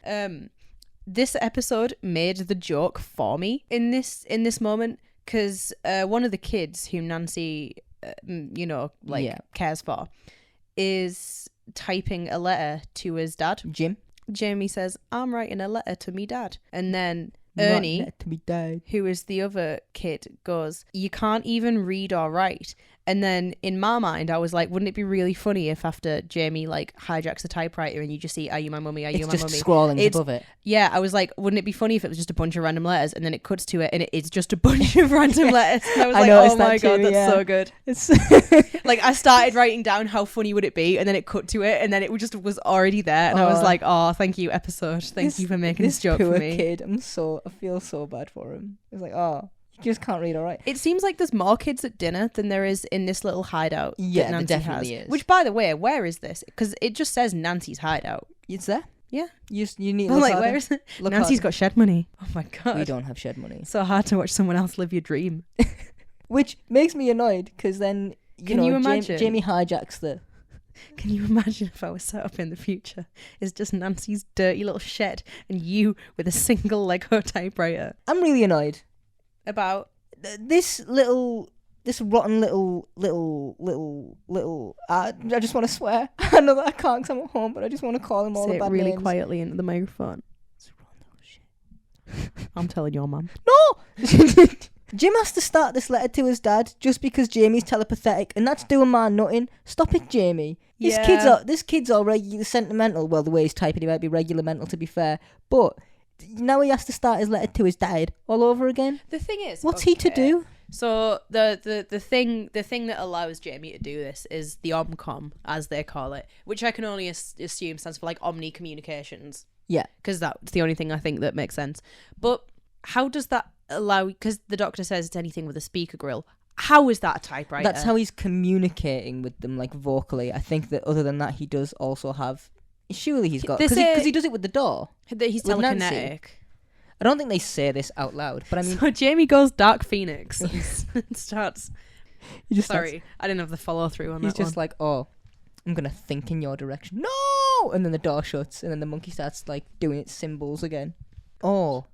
Speaker 2: This episode made the joke for me in this moment, because one of the kids who Nancy, cares for, is typing a letter to his dad.
Speaker 1: Jim.
Speaker 2: Jamie says, I'm writing a letter to me dad. And then Ernie,
Speaker 1: to me dad,
Speaker 2: who is the other kid, goes, you can't even read or write. And then in my mind, I was like, wouldn't it be really funny if after Jamie hijacks the typewriter and you just see, are you my mummy? Are you my mummy?
Speaker 1: It's just scrawling above it.
Speaker 2: Yeah, I was like, wouldn't it be funny if it was just a bunch of random letters and then it cuts to it and it is just a bunch of random letters? And I was like, oh my God, that's so good. It's like, I started writing down how funny would it be, and then it cut to it and then it just was already there. And I was like, oh, thank you, episode. Thank you for making this joke for me.
Speaker 1: Kid, I feel so bad for him. It's like, oh. You just can't read all right.
Speaker 2: It seems like there's more kids at dinner than there is in this little hideout.
Speaker 1: Yeah,
Speaker 2: that Nancy
Speaker 1: there definitely
Speaker 2: has.
Speaker 1: is.
Speaker 2: Which, by the way, where is this? Because it just says Nancy's hideout.
Speaker 1: It's there.
Speaker 2: Yeah.
Speaker 1: You need.
Speaker 2: I'm like, where is it? Nancy's got shed money. Oh my God.
Speaker 1: We don't have shed money.
Speaker 2: It's so hard to watch someone else live your dream.
Speaker 1: Which makes me annoyed, because then
Speaker 2: you imagine?
Speaker 1: Jamie hijacks the.
Speaker 2: Can you imagine if I was set up in the future? It's just Nancy's dirty little shed and you with a single Lego typewriter.
Speaker 1: I'm really annoyed
Speaker 2: about
Speaker 1: this rotten little. I just want to swear. I know that I can't because I'm at home, but I just want to call him all the bad names.
Speaker 2: Say it really quietly into the microphone.
Speaker 1: It's a rotten little shit.
Speaker 2: I'm telling your mum.
Speaker 1: No. Jim has to start this letter to his dad just because Jamie's telepathetic, and that's doing man nothing. Stop it, Jamie.
Speaker 2: Yeah.
Speaker 1: This kid's all regular sentimental. Well, the way he's typing, he might be regular mental, to be fair, but now he has to start his letter to his dad all over again.
Speaker 2: The thing is,
Speaker 1: what's he to do?
Speaker 2: So the thing that allows Jamie to do this is the omcom, as they call it, which I can only assume stands for like omni communications.
Speaker 1: Yeah.
Speaker 2: Because that's the only thing I think that makes sense. But how does that allow? Because the doctor says it's anything with a speaker grill. How is that a typewriter?
Speaker 1: That's how he's communicating with them, like vocally. I think that other than that, he does also have. Surely he's got because he does it with the door.
Speaker 2: That he's
Speaker 1: with
Speaker 2: telekinetic.
Speaker 1: Nancy. I don't think they say this out loud, but I mean,
Speaker 2: so Jamie goes Dark Phoenix and starts.
Speaker 1: Sorry,
Speaker 2: I didn't have the follow through on that.
Speaker 1: He's just like, oh, I'm gonna think in your direction. No, and then the door shuts, and then the monkey starts like doing its symbols again. Oh,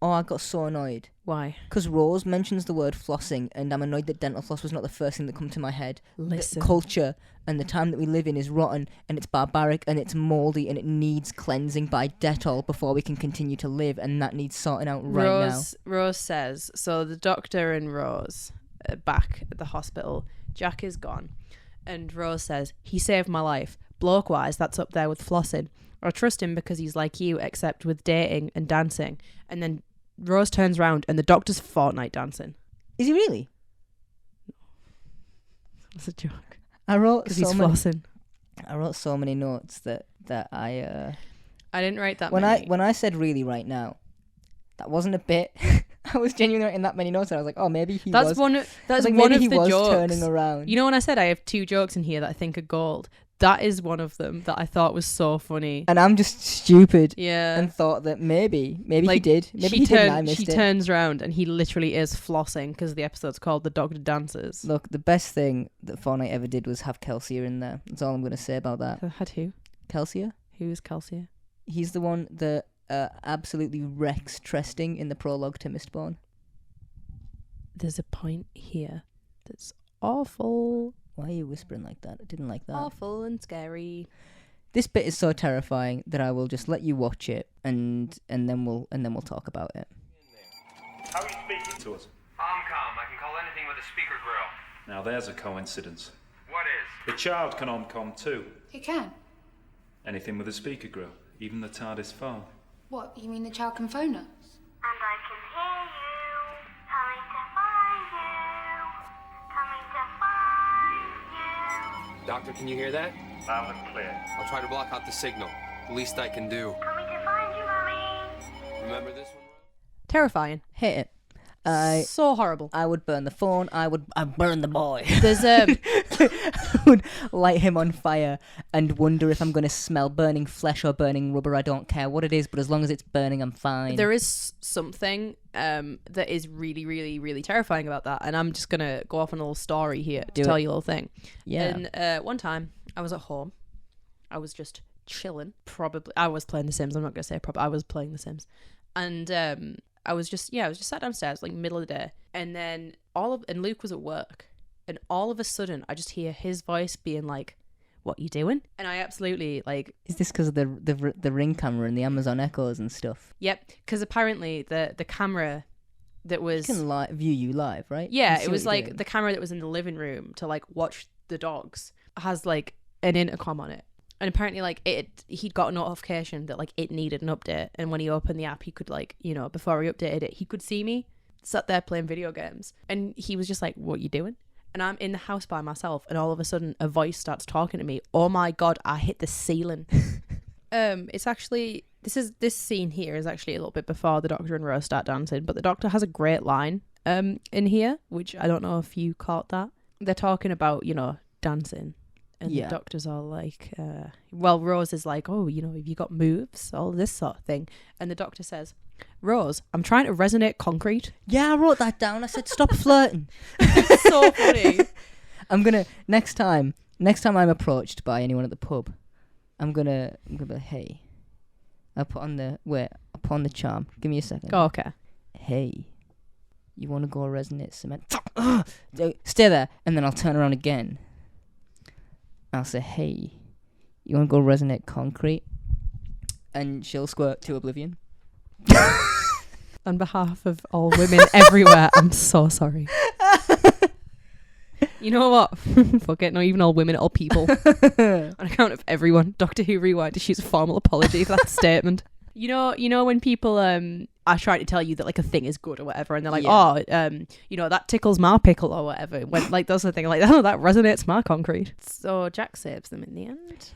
Speaker 1: I got so annoyed.
Speaker 2: Why?
Speaker 1: Because Rose mentions the word flossing, and I'm annoyed that dental floss was not the first thing that come to my head.
Speaker 2: Listen.
Speaker 1: The culture and the time that we live in is rotten, and it's barbaric, and it's mouldy, and it needs cleansing by Dettol before we can continue to live, and that needs sorting out right now.
Speaker 2: Rose says, so the doctor and Rose are back at the hospital. Jack is gone, and Rose says, he saved my life. Bloke-wise, that's up there with flossing. I trust him because he's like you, except with dating and dancing. And then Rose turns around and the doctor's Fortnite dancing.
Speaker 1: Is he really?
Speaker 2: That's a joke.
Speaker 1: I wrote
Speaker 2: because he's flossing.
Speaker 1: I wrote so many notes that I
Speaker 2: didn't write that
Speaker 1: when
Speaker 2: many.
Speaker 1: When I said really right now, that wasn't a bit. I was genuinely writing that many notes and I was like, oh, maybe he
Speaker 2: that's
Speaker 1: was.
Speaker 2: One of
Speaker 1: the
Speaker 2: the jokes.
Speaker 1: Turning around.
Speaker 2: You know when I said I have 2 jokes in here that I think are gold? That is one of them that I thought was so funny.
Speaker 1: And I'm just stupid.
Speaker 2: Yeah.
Speaker 1: And thought that maybe like, he did. Maybe
Speaker 2: he
Speaker 1: he did and I missed it.
Speaker 2: She turns around and he literally is flossing because the episode's called The Doctor Dances.
Speaker 1: Look, the best thing that Fortnite ever did was have Kelsier in there. That's all I'm going to say about that.
Speaker 2: Had who?
Speaker 1: Kelsier?
Speaker 2: Who's Kelsier?
Speaker 1: He's the one that absolutely wrecks Tresting in the prologue to Mistborn.
Speaker 2: There's a point here that's awful.
Speaker 1: Why are you whispering like that? I didn't like that.
Speaker 2: Awful and scary.
Speaker 1: This bit is so terrifying that I will just let you watch it and then we'll talk about it.
Speaker 3: How are you speaking to us?
Speaker 4: I'm calm. I can call anything with a speaker grill.
Speaker 3: Now there's a coincidence.
Speaker 4: What is?
Speaker 3: The child can omcom too.
Speaker 5: He can?
Speaker 3: Anything with a speaker grill, even the TARDIS phone.
Speaker 5: What, you mean the child can phone us?
Speaker 6: And I can hear you, coming to find you, coming to find you.
Speaker 7: Doctor, can you hear that?
Speaker 3: Loud and clear.
Speaker 7: I'll try to block out the signal. The least I can do.
Speaker 6: Coming to find you, Mummy.
Speaker 7: Remember this one?
Speaker 2: Terrifying.
Speaker 1: Hate it.
Speaker 2: So horrible.
Speaker 1: I would burn the phone. I'd burn the boy.
Speaker 2: There's
Speaker 1: I would light him on fire and wonder if I'm going to smell burning flesh or burning rubber. I don't care what it is, but as long as it's burning, I'm fine.
Speaker 2: There is something that is really, really, really terrifying about that, and I'm just gonna go off on a little story here to tell you a little thing.
Speaker 1: Yeah.
Speaker 2: And one time I was at home. I was just chilling. Probably I was playing The Sims. I'm not gonna say probably. I was playing The Sims, and I was just sat downstairs, like middle of the day, and then and Luke was at work, and all of a sudden I just hear his voice being like, "What you doing?" And I absolutely like.
Speaker 1: Is this because of the Ring camera and the Amazon Echoes and stuff?
Speaker 2: Yep, because apparently the camera that was
Speaker 1: can view you live, right?
Speaker 2: Yeah, it was like the camera that was in the living room to like watch the dogs has like an intercom on it. And apparently, like, he'd got a notification that, like, it needed an update. And when he opened the app, he could, like, before he updated it, he could see me sat there playing video games. And he was just like, what you doing? And I'm in the house by myself. And all of a sudden, a voice starts talking to me. Oh, my God, I hit the ceiling. It's actually, this scene here is actually a little bit before the Doctor and Rose start dancing. But the Doctor has a great line in here, which I don't know if you caught that. They're talking about, dancing. And the Doctor's all like, Rose is like, oh, have you got moves? All this sort of thing. And the Doctor says, Rose, I'm trying to resonate concrete.
Speaker 1: Yeah, I wrote that down. I said, stop flirting.
Speaker 2: So funny.
Speaker 1: I'm going to, next time I'm approached by anyone at the pub, I'm going to be like, hey, I'll put on the charm. Give me a second.
Speaker 2: Oh, okay.
Speaker 1: Hey, you want to go resonate cement? Stay there. And then I'll turn around again. I'll say, hey, you want to go resonate concrete? And she'll squirt to oblivion.
Speaker 2: On behalf of all women everywhere, I'm so sorry. You know what? Fuck it, not even all women, all people. On account of everyone. Doctor Who Rewind issues a formal apology for that statement. You know when people I try to tell you that like a thing is good or whatever, and they're like,
Speaker 1: Yeah.
Speaker 2: you know, that tickles my pickle or whatever. When like that's the thing, like, oh, that resonates my concrete. So Jack saves them in the end.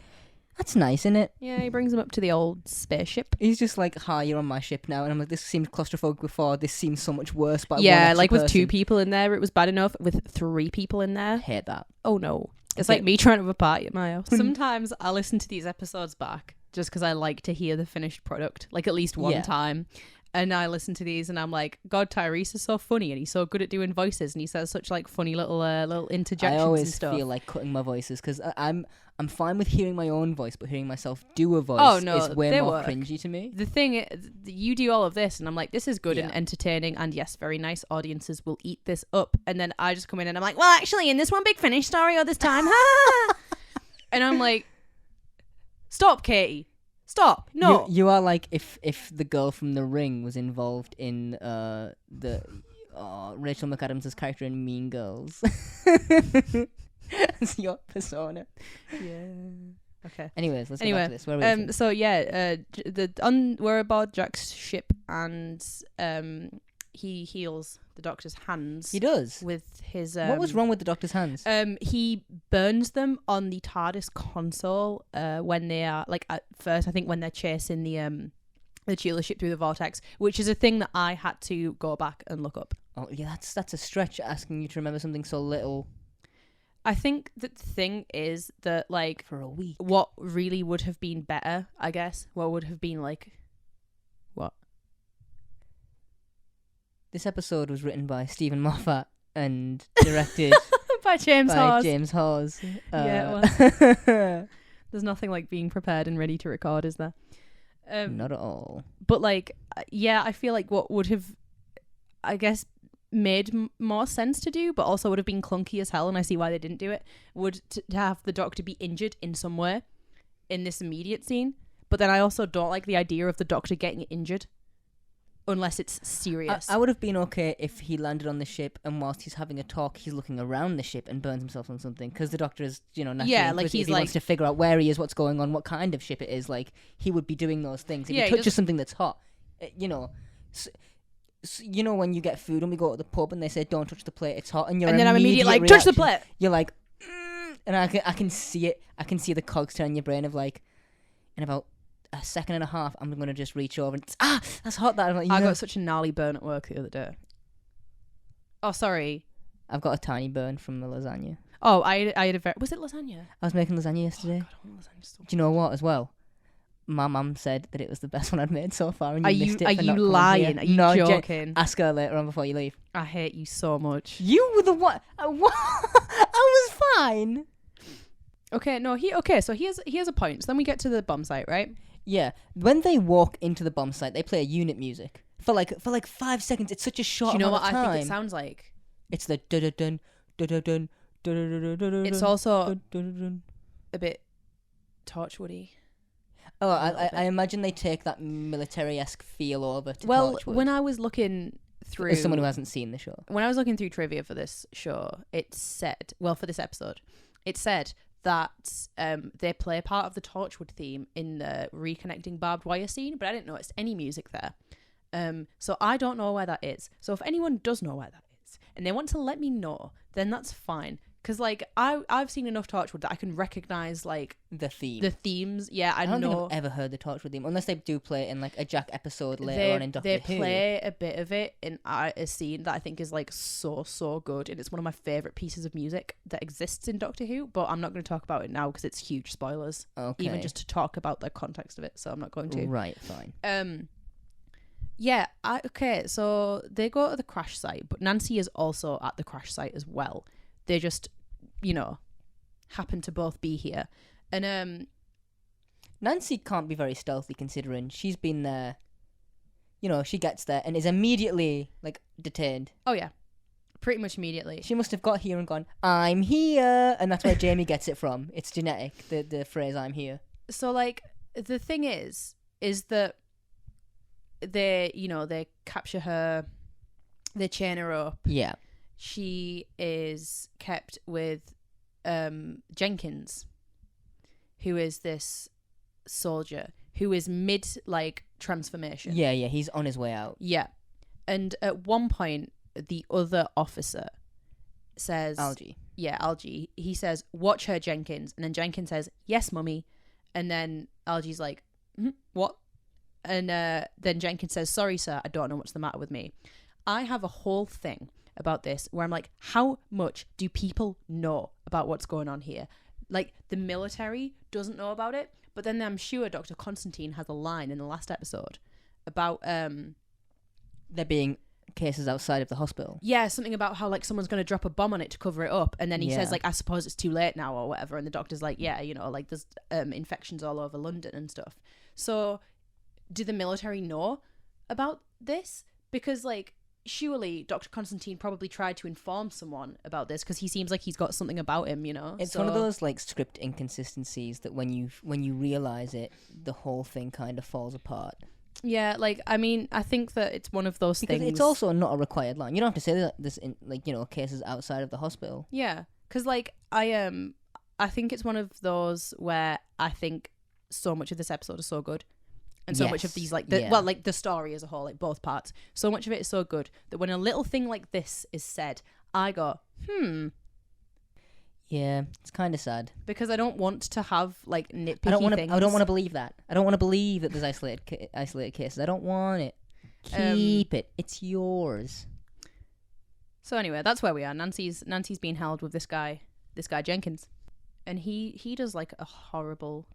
Speaker 1: That's nice, isn't it?
Speaker 2: Yeah, he brings them up to the old spaceship.
Speaker 1: He's just like, hi, you're on my ship now. And I'm like, this seemed claustrophobic before. This seems so much worse. But
Speaker 2: Yeah, like with 2 people in there, it was bad enough. With 3 people in
Speaker 1: I
Speaker 2: there,
Speaker 1: hate that.
Speaker 2: oh no. It's
Speaker 1: Okay.
Speaker 2: like me trying to have a party at my house. Sometimes I listen to these episodes back just because I like to hear the finished product, like at least one
Speaker 1: Yeah.
Speaker 2: time. And I listen to these and I'm like, God, Tyrese is so funny and he's so good at doing voices and he says such like funny little interjections
Speaker 1: I
Speaker 2: and
Speaker 1: always
Speaker 2: stuff.
Speaker 1: feel like cutting my voices because I'm fine with hearing my own voice, but hearing myself do a voice
Speaker 2: Oh, no,
Speaker 1: is way
Speaker 2: they
Speaker 1: more
Speaker 2: work.
Speaker 1: cringy to me.
Speaker 2: The thing you do all of this and I'm like, this is good
Speaker 1: Yeah.
Speaker 2: and entertaining and yes, very nice. Audiences will eat this up. And then I just come in and I'm like, well, actually, in this one big finish story or this time, and I'm like, stop, Katie. Stop. No.
Speaker 1: You are like if the girl from The Ring was involved in the Rachel McAdams' character in Mean Girls. It's your persona.
Speaker 2: Yeah. Okay.
Speaker 1: Anyways, let's get back to this. Where were we?
Speaker 2: So yeah, we're aboard Jack's ship and he heals the Doctor's hands.
Speaker 1: He does.
Speaker 2: With his
Speaker 1: What was wrong with the Doctor's hands?
Speaker 2: He burns them on the TARDIS console when they are like at first. I think when they're chasing the Chula ship through the vortex, which is a thing that I had to go back and look up.
Speaker 1: Oh yeah, that's a stretch asking you to remember something so little
Speaker 2: I think the thing is that like
Speaker 1: for a week.
Speaker 2: what really would have been better, I guess, what would have been like, what?
Speaker 1: This episode was written by Stephen Moffat and directed
Speaker 2: By James
Speaker 1: by
Speaker 2: Hawes.
Speaker 1: James Hawes.
Speaker 2: Yeah, it There's nothing like being prepared and ready to record, is there?
Speaker 1: Not at all.
Speaker 2: But like, yeah, I feel like what would have, I guess, made more sense to do, but also would have been clunky as hell, and I see why they didn't do it, would to have the Doctor be injured in some way in this immediate scene. But then I also don't like the idea of the Doctor getting injured unless it's serious.
Speaker 1: I would have been okay if he landed on the ship and whilst he's having a talk, he's looking around the ship and burns himself on something, because the Doctor is, naturally
Speaker 2: Yeah, like
Speaker 1: inquisitive.
Speaker 2: he's
Speaker 1: he
Speaker 2: like-
Speaker 1: wants to figure out where he is, what's going on, what kind of ship it is. Like, he would be doing those things. If
Speaker 2: Yeah,
Speaker 1: he
Speaker 2: he
Speaker 1: touches
Speaker 2: does-
Speaker 1: something that's hot, when you get food and we go to the pub and they say don't touch the plate, it's hot, and
Speaker 2: and then I'm immediately like, touch the plate.
Speaker 1: You're like, and I can see it. I can see the cogs turn in your brain of like, in about a second and a half, I'm gonna just reach over and that's hot. That I'm like,
Speaker 2: I
Speaker 1: yeah.
Speaker 2: got such a gnarly burn at work the other day. Oh, sorry.
Speaker 1: I've got a tiny burn from the lasagna.
Speaker 2: Oh, I had a very... Was it lasagna?
Speaker 1: I was making lasagna yesterday.
Speaker 2: God, I want lasagna so
Speaker 1: Do you know what? As well, my mum said that it was the best one I'd made so far, and
Speaker 2: Are
Speaker 1: you
Speaker 2: you
Speaker 1: missed it.
Speaker 2: are
Speaker 1: for
Speaker 2: you
Speaker 1: not coming
Speaker 2: lying?
Speaker 1: here.
Speaker 2: Are you
Speaker 1: No,
Speaker 2: joking?
Speaker 1: ask her later on before you leave.
Speaker 2: I hate you so much.
Speaker 1: You were the one. What? I was fine.
Speaker 2: Okay, no, so he has a point. So then we get to the bomb site, right?
Speaker 1: Yeah, when they walk into the bomb site, they play unit music for like 5 seconds. It's such a short
Speaker 2: Do you know
Speaker 1: amount
Speaker 2: what
Speaker 1: of
Speaker 2: I
Speaker 1: time.
Speaker 2: think it sounds like?
Speaker 1: It's the dun dun dun dun dun.
Speaker 2: It's also a bit Torchwoody.
Speaker 1: Oh,
Speaker 2: a little bit.
Speaker 1: I imagine they take that military-esque feel over to
Speaker 2: Well,
Speaker 1: Torchwood.
Speaker 2: when I was looking through...
Speaker 1: As someone who hasn't seen the show.
Speaker 2: When I was looking through trivia for this show, it said... Well, for this episode, it said that they play part of the Torchwood theme in the reconnecting barbed wire scene, but I didn't notice any music there. So I don't know where that is. So if anyone does know where that is, and they want to let me know, then that's fine. Because, like, I've seen enough Torchwood that I can recognise, like...
Speaker 1: The theme.
Speaker 2: The themes. Yeah, I
Speaker 1: I don't
Speaker 2: know.
Speaker 1: think I've ever heard the Torchwood theme, unless they do play it in like a Jack episode later on in Doctor
Speaker 2: They
Speaker 1: Who.
Speaker 2: play a bit of it in a scene that I think is like so good, and it's one of my favourite pieces of music that exists in Doctor Who, but I'm not going to talk about it now because it's huge spoilers,
Speaker 1: Okay.
Speaker 2: even just to talk about the context of it, so I'm not going to.
Speaker 1: Right, fine.
Speaker 2: Yeah, okay, so they go to the crash site, but Nancy is also at the crash site as well. They just, happen to both be here. And
Speaker 1: Nancy can't be very stealthy considering she's been there. She gets there and is immediately like detained.
Speaker 2: oh yeah, pretty much immediately.
Speaker 1: She must have got here and gone, I'm here, and that's where Jamie gets it from. It's genetic, the phrase I'm here.
Speaker 2: So like the thing is that they capture her, they chain her up.
Speaker 1: Yeah.
Speaker 2: She is kept with Jenkins, who is this soldier who is mid like transformation.
Speaker 1: Yeah, he's on his way out.
Speaker 2: Yeah. And at one point, the other officer says...
Speaker 1: Algie.
Speaker 2: Yeah, Algie. He says, watch her, Jenkins. And then Jenkins says, yes, mummy. And then Algie's like, what? And then Jenkins says, sorry, sir, I don't know what's the matter with me. I have a whole thing about this where I'm like, how much do people know about what's going on here? Like, the military doesn't know about it. But then I'm sure Dr. Constantine has a line in the last episode about...
Speaker 1: there being cases outside of the hospital.
Speaker 2: Yeah, something about how like someone's going to drop a bomb on it to cover it up, and then he
Speaker 1: Yeah.
Speaker 2: says like, I suppose it's too late now or whatever, and the doctor's like, yeah, you know, like there's infections all over London and stuff. So do the military know about this? Because like surely Dr. Constantine probably tried to inform someone about this because he seems like he's got something about him, you know.
Speaker 1: It's one of those like script inconsistencies that when you realize it, the whole thing kind of falls apart.
Speaker 2: Yeah, like I mean, I think that it's one of those
Speaker 1: Because
Speaker 2: things.
Speaker 1: it's also not a required line. You don't have to say that this in like, you know, cases outside of the hospital.
Speaker 2: Yeah, because like I think it's one of those where I think so much of this episode is so good, and so much of
Speaker 1: Yes,
Speaker 2: these like
Speaker 1: yeah.
Speaker 2: well, like the story as a whole, like both parts, so much of it is so good that when a little thing like this is said, I go
Speaker 1: Yeah, it's kind of sad.
Speaker 2: because I don't want to have like nitpicky
Speaker 1: I don't want to.
Speaker 2: things.
Speaker 1: I don't want to believe that. I don't want to believe that there's isolated cases. I don't want it. Keep it. It's yours.
Speaker 2: So anyway, that's where we are. Nancy's being held with this guy Jenkins, and he does like a horrible.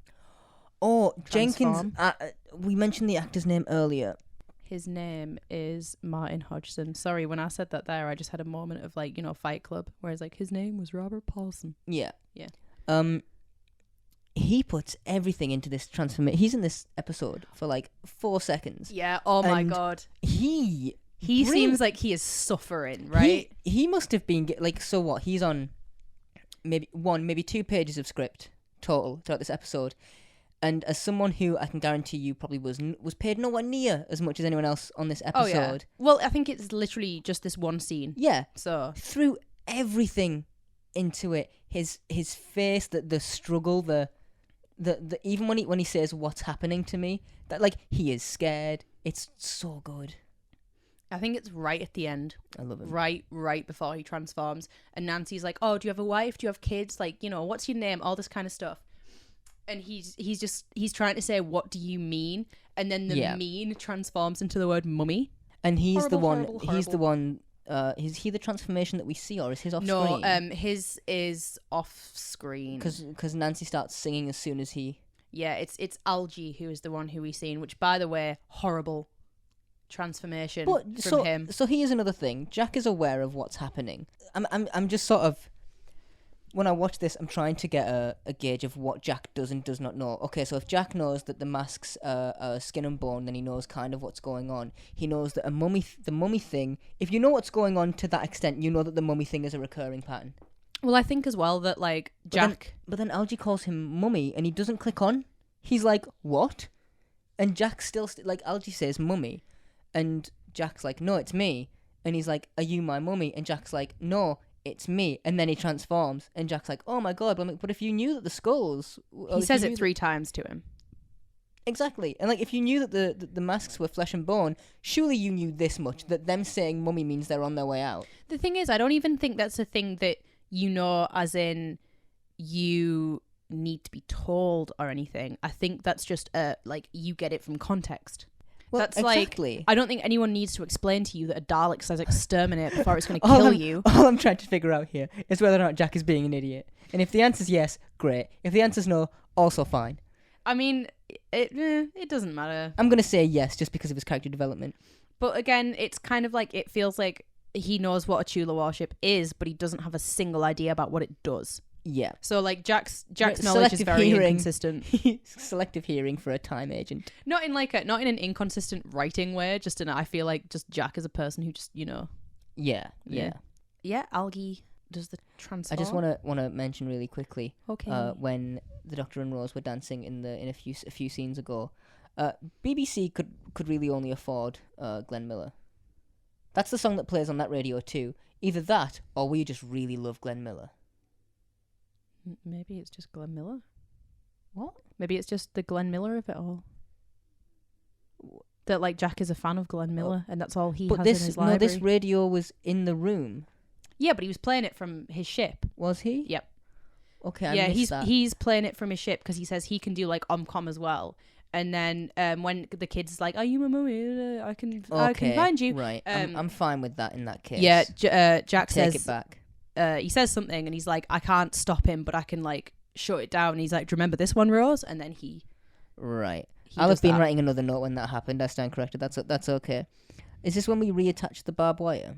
Speaker 1: Oh,
Speaker 2: Transform.
Speaker 1: Jenkins. We mentioned the actor's name earlier.
Speaker 2: His name is Martin Hodgson. Sorry, when I said that there, I just had a moment of like, you know, Fight Club, whereas like his name was Robert Paulson.
Speaker 1: Yeah.
Speaker 2: Yeah.
Speaker 1: He puts everything into this transformation. He's in this episode for like 4 seconds.
Speaker 2: Yeah. Oh my
Speaker 1: And
Speaker 2: god.
Speaker 1: He
Speaker 2: Seems like he is suffering, right?
Speaker 1: He must have been like, so what? He's on maybe 2 pages of script total throughout this episode. And as someone who I can guarantee you probably was paid nowhere near as much as anyone else on this episode.
Speaker 2: Oh yeah. Well, I think it's literally just this one scene.
Speaker 1: Yeah.
Speaker 2: So
Speaker 1: Threw everything into it. His face, the struggle, the even when he says what's happening to me, that like he is scared. It's so good.
Speaker 2: I think it's right at the end.
Speaker 1: I love him.
Speaker 2: Right before he transforms, and Nancy's like, "Oh, do you have a wife? Do you have kids? Like, you know, what's your name? All this kind of stuff." And he's trying to say, what do you mean? And then the mean transforms into the word mummy.
Speaker 1: And he's
Speaker 2: Horrible,
Speaker 1: the one.
Speaker 2: horrible,
Speaker 1: He's the
Speaker 2: horrible.
Speaker 1: one. Is he the transformation that we see, or is his off
Speaker 2: No,
Speaker 1: screen?
Speaker 2: his is off screen.
Speaker 1: Because Nancy starts singing as soon as he.
Speaker 2: Yeah, it's Algie who is the one who we've seen. Which, by the way, horrible transformation from him.
Speaker 1: So here's another thing. Jack is aware of what's happening. I'm just sort of. When I watch this, I'm trying to get a gauge of what Jack does and does not know. Okay, so if Jack knows that the masks are skin and bone, then he knows kind of what's going on. He knows that the mummy thing, if you know what's going on to that extent, you know that the mummy thing is a recurring pattern.
Speaker 2: Well, I think as well that, like, Jack...
Speaker 1: But then Algie calls him mummy, and he doesn't click on. He's like, what? And Jack still... like, Algie says mummy, and Jack's like, no, it's me. And he's like, are you my mummy? And Jack's like, no, it's me. And then he transforms, and Jack's like, oh my god, but if you knew that the skulls...
Speaker 2: He says it 3 times to him.
Speaker 1: Exactly. And like, if you knew that the masks were flesh and bone, surely you knew this much, that them saying mummy means they're on their way out.
Speaker 2: The thing is, I don't even think that's a thing that you know, as in you need to be told or anything. I think that's just like, you get it from context.
Speaker 1: Well,
Speaker 2: That's
Speaker 1: exactly.
Speaker 2: like, I don't think anyone needs to explain to you that a Dalek says exterminate before it's going to kill you.
Speaker 1: All I'm trying to figure out here is whether or not Jack is being an idiot. And if the answer's yes, great. If the answer's no, also fine.
Speaker 2: I mean, it doesn't matter.
Speaker 1: I'm going to say yes just because of his character development.
Speaker 2: But again, it's kind of like, it feels like he knows what a Chula warship is, but he doesn't have a single idea about what it does.
Speaker 1: Yeah.
Speaker 2: So like Jack's knowledge is
Speaker 1: Selective
Speaker 2: very
Speaker 1: hearing.
Speaker 2: inconsistent.
Speaker 1: Selective hearing for a time agent.
Speaker 2: Not in an inconsistent writing way, just in I feel like just Jack is a person who just, you know.
Speaker 1: Yeah.
Speaker 2: Yeah, Algie does the transform.
Speaker 1: I just want to mention really quickly.
Speaker 2: Okay.
Speaker 1: When the Doctor and Rose were dancing in a few scenes ago, BBC could really only afford Glenn Miller. That's the song that plays on that radio too. Either that, or we just really love Glenn Miller.
Speaker 2: Maybe it's just Glenn Miller.
Speaker 1: What?
Speaker 2: Maybe it's just the Glenn Miller of it all. That like Jack is a fan of Glenn Miller, and that's all he
Speaker 1: But
Speaker 2: has
Speaker 1: this
Speaker 2: in his library.
Speaker 1: this radio was in the room.
Speaker 2: Yeah, but he was playing it from his ship.
Speaker 1: Was he?
Speaker 2: Yep.
Speaker 1: Okay, I
Speaker 2: Yeah,
Speaker 1: missed that.
Speaker 2: he's playing it from his ship because he says he can do like omcom as well. And then when the kid's like, "Are you my mummy? I can find you."
Speaker 1: Right, I'm fine with that in that case.
Speaker 2: Yeah, Jack
Speaker 1: Take
Speaker 2: says
Speaker 1: it back.
Speaker 2: He says something, and he's like, "I can't stop him, but I can like shut it down." And he's like, "Do you remember this one, Rose?" And then he
Speaker 1: I'll have been
Speaker 2: that.
Speaker 1: writing another note when that happened. I stand corrected. That's okay. Is this when we reattach the barbed wire?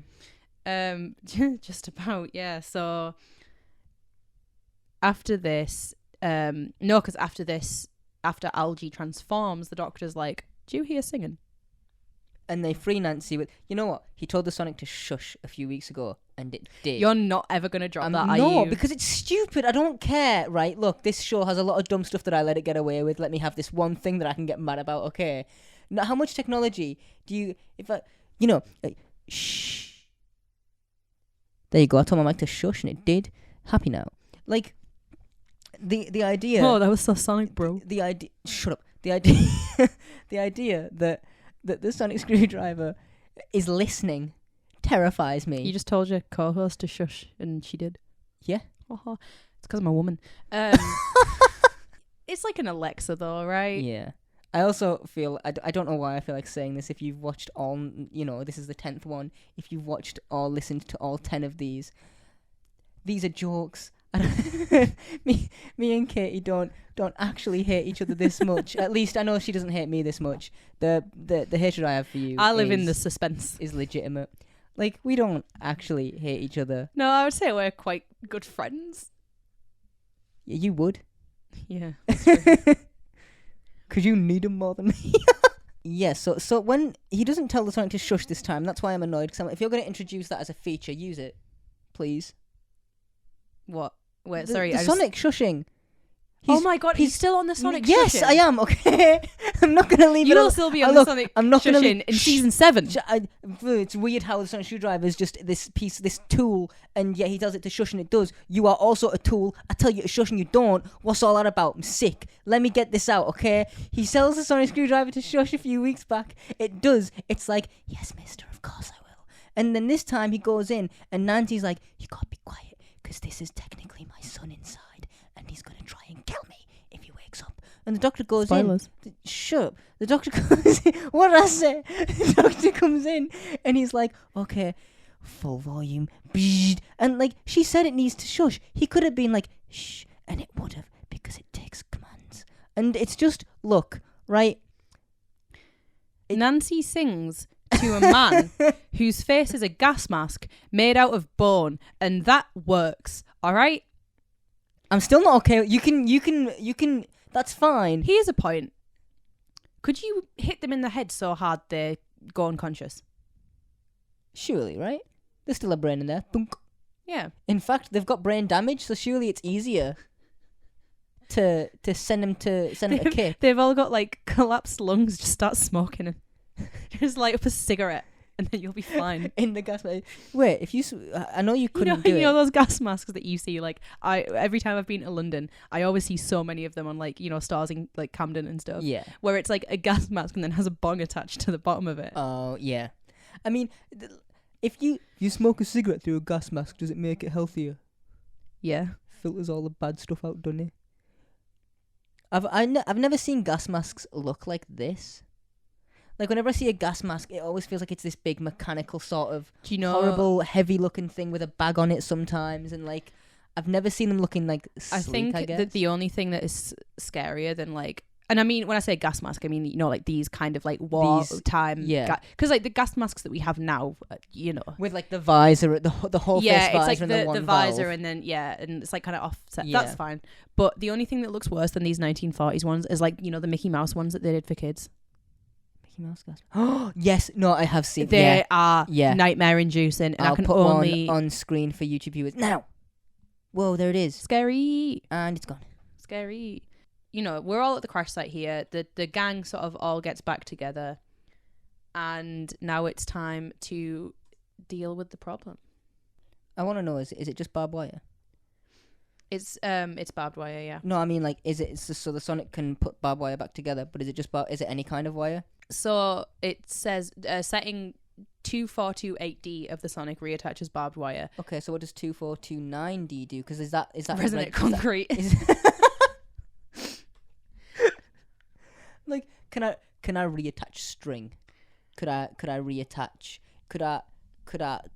Speaker 2: Just about, yeah. So after this, because after Algie transforms, the Doctor's like, "Do you hear singing?"
Speaker 1: And they free Nancy with, you know what? He told the Sonic to shush a few weeks ago, and it did.
Speaker 2: You're not ever gonna drop that, are
Speaker 1: no,
Speaker 2: you?
Speaker 1: because it's stupid. I don't care. Right? Look, this show has a lot of dumb stuff that I let it get away with. Let me have this one thing that I can get mad about. Okay. Now, how much technology do you? Shh. There you go. I told my mic to shush, and it did. Happy now. Like the idea.
Speaker 2: Oh, that was so Sonic, bro.
Speaker 1: The idea. Shut up. The idea. The idea that the sonic screwdriver is listening terrifies me.
Speaker 2: You just told your co-host to shush, and she did.
Speaker 1: Yeah.
Speaker 2: It's because I'm a woman. It's like an Alexa, though, right?
Speaker 1: Yeah. I also feel, I don't know why I feel like saying this, if you've watched all, this is the 10th one, if you've watched or listened to all 10 of these are jokes. me and Katie don't actually hate each other this much. At least I know she doesn't hate me this much. The hatred I have for you
Speaker 2: I live in the suspense.
Speaker 1: Is legitimate. Like, we don't actually hate each other.
Speaker 2: No, I would say we're quite good friends.
Speaker 1: Yeah, you would.
Speaker 2: Yeah.
Speaker 1: Because you need him more than me. Yeah, so when he doesn't tell the Sonic to shush this time, that's why I'm annoyed. Because if you're going to introduce that as a feature, use it, please.
Speaker 2: What? Wait,
Speaker 1: The
Speaker 2: sorry.
Speaker 1: Sonic shushing.
Speaker 2: Oh my god, he's still on the Sonic
Speaker 1: Yes,
Speaker 2: shushing?
Speaker 1: I am, okay? I'm not going to leave
Speaker 2: You
Speaker 1: it
Speaker 2: will
Speaker 1: al-
Speaker 2: still be on
Speaker 1: look,
Speaker 2: the Sonic
Speaker 1: I'm not gonna
Speaker 2: shushing in season 7.
Speaker 1: It's weird how the Sonic screwdriver is just this tool, and yet he tells it to shush and it does. You are also a tool. I tell you to shush and you don't. What's all that about? I'm sick. Let me get this out, okay? He sells the Sonic screwdriver to shush a few weeks back. It does. It's like, yes, mister, of course I will. And then this time he goes in, and Nancy's like, you gotta be quiet, because this is technically my son inside, and he's gonna try and kill me if he wakes up. And the Doctor goes
Speaker 2: Spoilers.
Speaker 1: in. Shut up. The Doctor goes in. What did I say? The Doctor comes in and he's like, okay, full volume. And like, she said it needs to shush. He could have been like, shh, and it would have, because it takes commands. And it's just, look, right?
Speaker 2: Nancy sings to a man whose face is a gas mask made out of bone, and that works, alright?
Speaker 1: I'm still not okay. You can, that's fine.
Speaker 2: Here's a point. Could you hit them in the head so hard they go unconscious?
Speaker 1: Surely, right? There's still a brain in there. Thunk.
Speaker 2: Yeah.
Speaker 1: In fact, they've got brain damage, so surely it's easier to send them a kick.
Speaker 2: They've all got like collapsed lungs. Just start smoking and just light up a cigarette, and then you'll be fine.
Speaker 1: In the gas mask. Wait, if you... I know you couldn't do
Speaker 2: you
Speaker 1: it.
Speaker 2: know those gas masks that you see, like, every time I've been to London, I always see so many of them on, like, stores in, like, Camden and stuff.
Speaker 1: Yeah.
Speaker 2: Where it's, like, a gas mask and then has a bong attached to the bottom of it.
Speaker 1: Oh, yeah. I mean, if you smoke a cigarette through a gas mask, does it make it healthier?
Speaker 2: Yeah.
Speaker 1: Filters all the bad stuff out, doesn't it? I've never seen gas masks look like this. Like, whenever I see a gas mask, it always feels like it's this big mechanical sort of
Speaker 2: Do you know,
Speaker 1: horrible, heavy-looking thing with a bag on it sometimes, and, like, I've never seen them looking, like, sleek,
Speaker 2: I think
Speaker 1: guess.
Speaker 2: that the only thing that is scarier than, like, and I mean, when I say gas mask, I mean, like, these kind of, like, wartime...
Speaker 1: yeah.
Speaker 2: Because, like, the gas masks that we have now,
Speaker 1: with, like, the visor, the whole face visor,
Speaker 2: it's like
Speaker 1: and
Speaker 2: the visor, and then, and it's, like, kind of offset.
Speaker 1: Yeah.
Speaker 2: That's fine. But the only thing that looks worse than these 1940s ones is, like, the Mickey Mouse ones that they did for kids.
Speaker 1: Mickey Mouse gas. Oh, yes. No, I have seen.
Speaker 2: They are
Speaker 1: Yeah.
Speaker 2: nightmare-inducing, and
Speaker 1: I'll
Speaker 2: I can
Speaker 1: put
Speaker 2: only...
Speaker 1: one on screen for YouTube viewers now. Whoa, there it is.
Speaker 2: Scary.
Speaker 1: And it's gone.
Speaker 2: Scary. We're all at the crash site here. The gang sort of all gets back together, and now it's time to deal with the problem.
Speaker 1: I want to know, is it just barbed wire?
Speaker 2: It's barbed wire, yeah.
Speaker 1: No, I mean, like, is it so the Sonic can put barbed wire back together? But is it just is it any kind of wire?
Speaker 2: So it says setting 2428D of the Sonic reattaches barbed wire.
Speaker 1: Okay, so what does 2429D do? Because is that
Speaker 2: Resonant concrete.
Speaker 1: Like, can I reattach string? Could I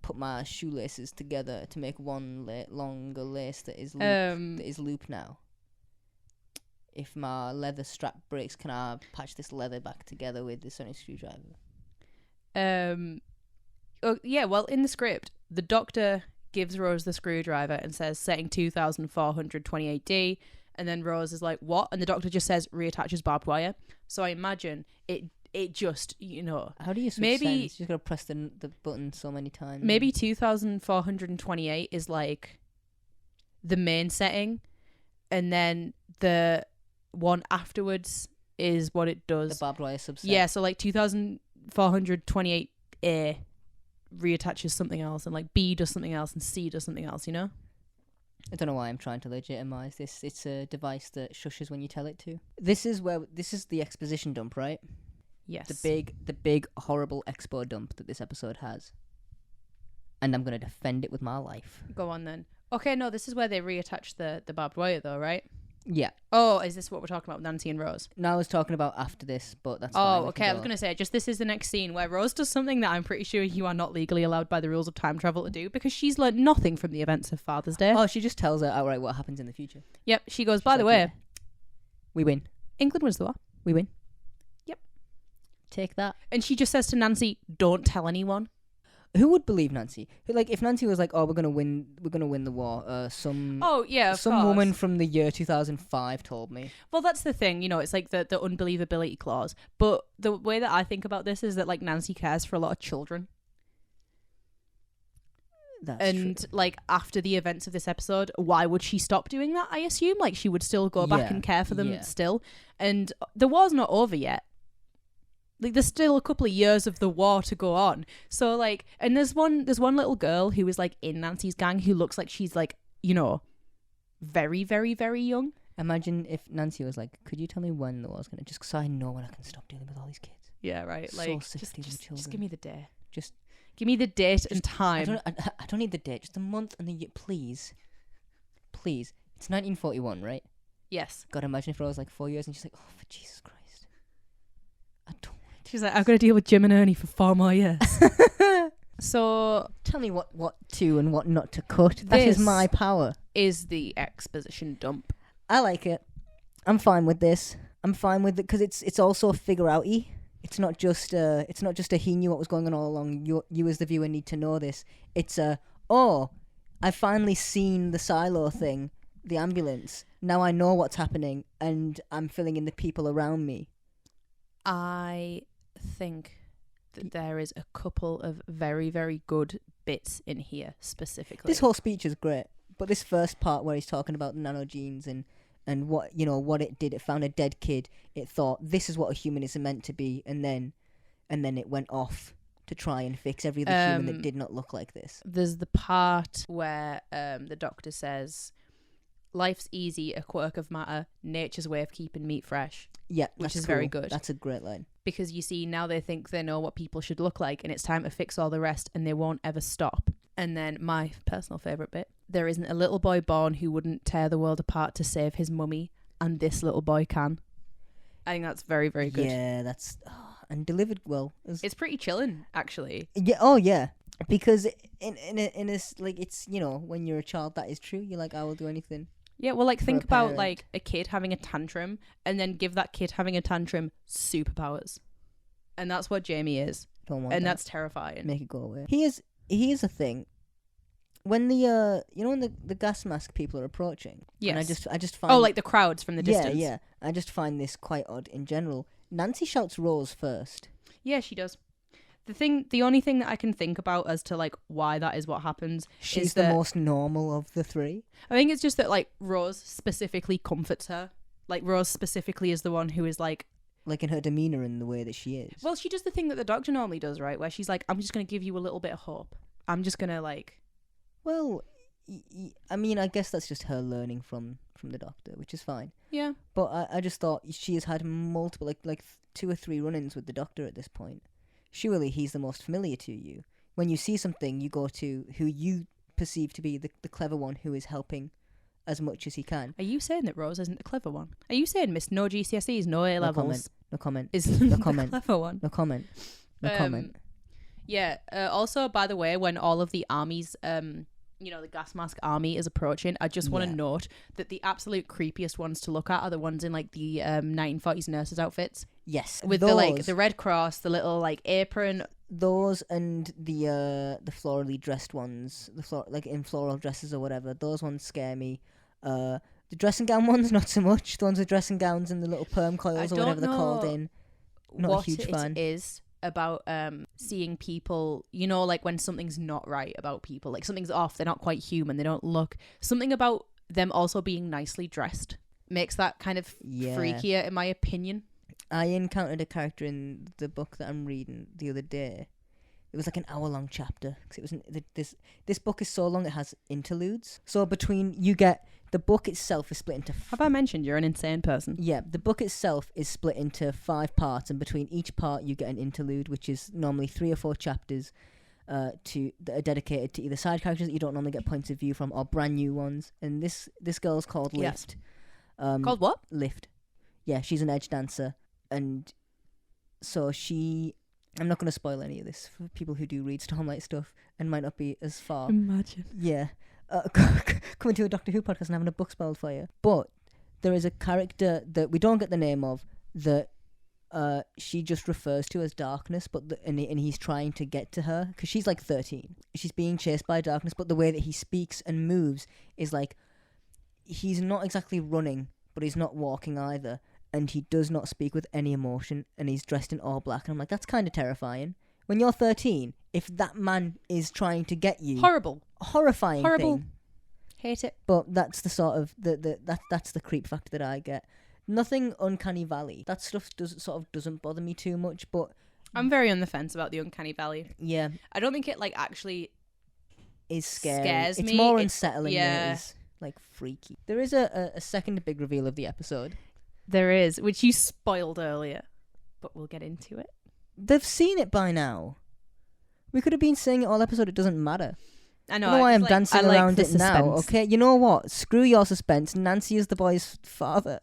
Speaker 1: put my shoelaces together to make one longer lace that is loop now? If my leather strap breaks, can I patch this leather back together with the sonic screwdriver?
Speaker 2: Oh, yeah, well, in the script, the doctor gives Rose the screwdriver and says setting 2428D, and then Rose is like, what? And the doctor just says reattaches barbed wire. So I imagine it just,
Speaker 1: How do you switch
Speaker 2: maybe
Speaker 1: settings? You just gotta press the button so many times.
Speaker 2: Maybe 2428 is like the main setting, and then the one afterwards is what it does.
Speaker 1: The barbed wire subset.
Speaker 2: Yeah, so like 2428A reattaches something else, and like B does something else, and C does something else,
Speaker 1: I don't know why I'm trying to legitimize this. It's a device that shushes when you tell it to. This is the exposition dump, right?
Speaker 2: Yes.
Speaker 1: The big horrible expo dump that this episode has. And I'm gonna defend it with my life.
Speaker 2: Go on then. Okay, no, this is where they reattach the barbed wire though, right?
Speaker 1: Yeah.
Speaker 2: Oh, is this what we're talking about with Nancy and Rose?
Speaker 1: No, I was talking about after this, but that's fine.
Speaker 2: Oh, okay. I was going to say, this is the next scene where Rose does something that I'm pretty sure you are not legally allowed by the rules of time travel to do, because she's learned nothing from the events of Father's Day.
Speaker 1: Oh, she just tells her outright what happens in the future.
Speaker 2: Yep. She goes, by the way,
Speaker 1: we win.
Speaker 2: England wins the war.
Speaker 1: We win.
Speaker 2: Yep.
Speaker 1: Take that.
Speaker 2: And she just says to Nancy, don't tell anyone.
Speaker 1: Who would believe Nancy? Like, if Nancy was like, "Oh, we're gonna win the war," some woman from the year 2005 told me.
Speaker 2: Well, that's the thing, it's like the unbelievability clause. But the way that I think about this is that like Nancy cares for a lot of children.
Speaker 1: That's true.
Speaker 2: Like after the events of this episode, why would she stop doing that? I assume like she would still go back and care for them still. And the war's not over yet. Like there's still a couple of years of the war to go on. So like, and there's one little girl who is like in Nancy's gang who looks like she's like, very, very, very young.
Speaker 1: Imagine if Nancy was like, "Could you tell me when the war's gonna?" Just because I know when I can stop dealing with all these kids.
Speaker 2: Yeah, right.
Speaker 1: So
Speaker 2: Like
Speaker 1: sick of dealing with children.
Speaker 2: just give me the day.
Speaker 1: Just
Speaker 2: give me the date and time.
Speaker 1: I don't need the date. Just the month and the year, please. Please. It's 1941, right?
Speaker 2: Yes.
Speaker 1: God, imagine if I was like 4 years and she's like, "Oh, for Jesus Christ, I don't."
Speaker 2: She's like, I've got to deal with Jim and Ernie for 4 more years. So
Speaker 1: tell me what to and what not to cut. That is my power.
Speaker 2: Is the exposition dump.
Speaker 1: I like it. I'm fine with this. I'm fine with it because it's also figure outy. It's not just a he knew what was going on all along. You as the viewer need to know this. It's I've finally seen the silo thing, the ambulance. Now I know what's happening and I'm filling in the people around me.
Speaker 2: I think that there is a couple of very, very good bits in here specifically.
Speaker 1: This whole speech is great, but this first part where he's talking about nanogenes and what what it did, it found a dead kid. It thought this is what a human is meant to be, and then it went off to try and fix every other human that did not look like this.
Speaker 2: There's the part where the doctor says, "Life's easy, a quirk of matter, nature's way of keeping meat fresh."
Speaker 1: Yeah,
Speaker 2: which is very good.
Speaker 1: That's a great line.
Speaker 2: Because you see, now they think they know what people should look like, and it's time to fix all the rest, and they won't ever stop. And then my personal favourite bit, there isn't a little boy born who wouldn't tear the world apart to save his mummy, and this little boy can. I think that's very, very good.
Speaker 1: Yeah, that's and delivered well.
Speaker 2: It's pretty chilling, actually.
Speaker 1: Yeah. Oh, yeah. Because in a like it's when you're a child that is true. You're like, I will do anything.
Speaker 2: Yeah, well, like think about like a kid having a tantrum, and then give that kid having a tantrum superpowers, and that's what Jamie is.
Speaker 1: Don't want
Speaker 2: and
Speaker 1: that.
Speaker 2: That's terrifying.
Speaker 1: Make it go away. He is a thing. When the when the gas mask people are approaching.
Speaker 2: Yes.
Speaker 1: And I just find
Speaker 2: like the crowds from the distance.
Speaker 1: Yeah. I just find this quite odd in general. Nancy shouts Rose first.
Speaker 2: Yeah, she does. The only thing that I can think about as to like why that is what happens.
Speaker 1: She's the most normal of the three.
Speaker 2: I think it's just that like Rose specifically comforts her. Like Rose specifically is the one who is like
Speaker 1: in her demeanor and the way that she is.
Speaker 2: Well, she does the thing that the doctor normally does, right? Where she's like, I'm just going to give you a little bit of hope. I'm just going to like...
Speaker 1: Well, I mean, I guess that's just her learning from the Doctor, which is fine.
Speaker 2: Yeah.
Speaker 1: But I just thought she has had multiple, like 2 or 3 run-ins with the Doctor at this point. Surely he's the most familiar to you. When you see something, you go to who you perceive to be the clever one who is helping as much as he can.
Speaker 2: Are you saying that Rose isn't the clever one? Are you saying Miss No GCSEs, no A levels?
Speaker 1: No comment.
Speaker 2: Is
Speaker 1: No
Speaker 2: the
Speaker 1: comment.
Speaker 2: clever one?
Speaker 1: No comment. No comment.
Speaker 2: Yeah. Also, by the way, when all of the armies, the gas mask army is approaching, I just want to note that the absolute creepiest ones to look at are the ones in like the 1940s nurses outfits.
Speaker 1: Yes,
Speaker 2: with
Speaker 1: those,
Speaker 2: the Red Cross, the little like apron.
Speaker 1: Those and the florally dressed ones, like in floral dresses or whatever. Those ones scare me. The dressing gown ones, not so much. The ones with dressing gowns and the little perm coils or whatever they're called in. Not a huge fan.
Speaker 2: It is about seeing people, like when something's not right about people, like something's off, they're not quite human, they don't look. Something about them also being nicely dressed makes that kind of freakier, in my opinion.
Speaker 1: I encountered a character in the book that I'm reading the other day. It was like an hour-long chapter. Cause it was this book is so long it has interludes. So the book itself is split into...
Speaker 2: Have I mentioned you're an insane person?
Speaker 1: Yeah, the book itself is split into 5 parts, and between each part you get an interlude, which is normally 3 or 4 chapters that are dedicated to either side characters that you don't normally get points of view from, or brand new ones. And this girl's called Lift.
Speaker 2: Called what?
Speaker 1: Lift. Yeah, she's an edge dancer. And so I'm not going to spoil any of this for people who do read Stormlight stuff and might not be as far.
Speaker 2: Imagine.
Speaker 1: Yeah. Coming to a Doctor Who podcast and having a book spoiled for you. But there is a character that we don't get the name of that she just refers to as Darkness, and he's trying to get to her because she's like 13. She's being chased by Darkness, but the way that he speaks and moves is like he's not exactly running, but he's not walking either. And he does not speak with any emotion, and he's dressed in all black. And I'm like, that's kind of terrifying. When you're 13, if that man is trying to get you... Horrifying thing.
Speaker 2: Hate it.
Speaker 1: But that's the sort of... that's the creep factor that I get. Nothing Uncanny Valley. That stuff doesn't bother me too much, but...
Speaker 2: I'm very on the fence about the Uncanny Valley.
Speaker 1: Yeah.
Speaker 2: I don't think it, like, actually...
Speaker 1: is scary.
Speaker 2: Scares me.
Speaker 1: It's more unsettling than
Speaker 2: yeah.
Speaker 1: it is, like, freaky. There is a second big reveal of the episode.
Speaker 2: There is, which you spoiled earlier, but we'll get into it.
Speaker 1: They've seen it by now. We could have been saying it all episode. It doesn't matter.
Speaker 2: I know.
Speaker 1: I don't know why I'm
Speaker 2: like,
Speaker 1: dancing
Speaker 2: like
Speaker 1: around
Speaker 2: the
Speaker 1: it now.
Speaker 2: suspense.
Speaker 1: Okay, you know what? Screw your suspense. Nancy is the boy's father.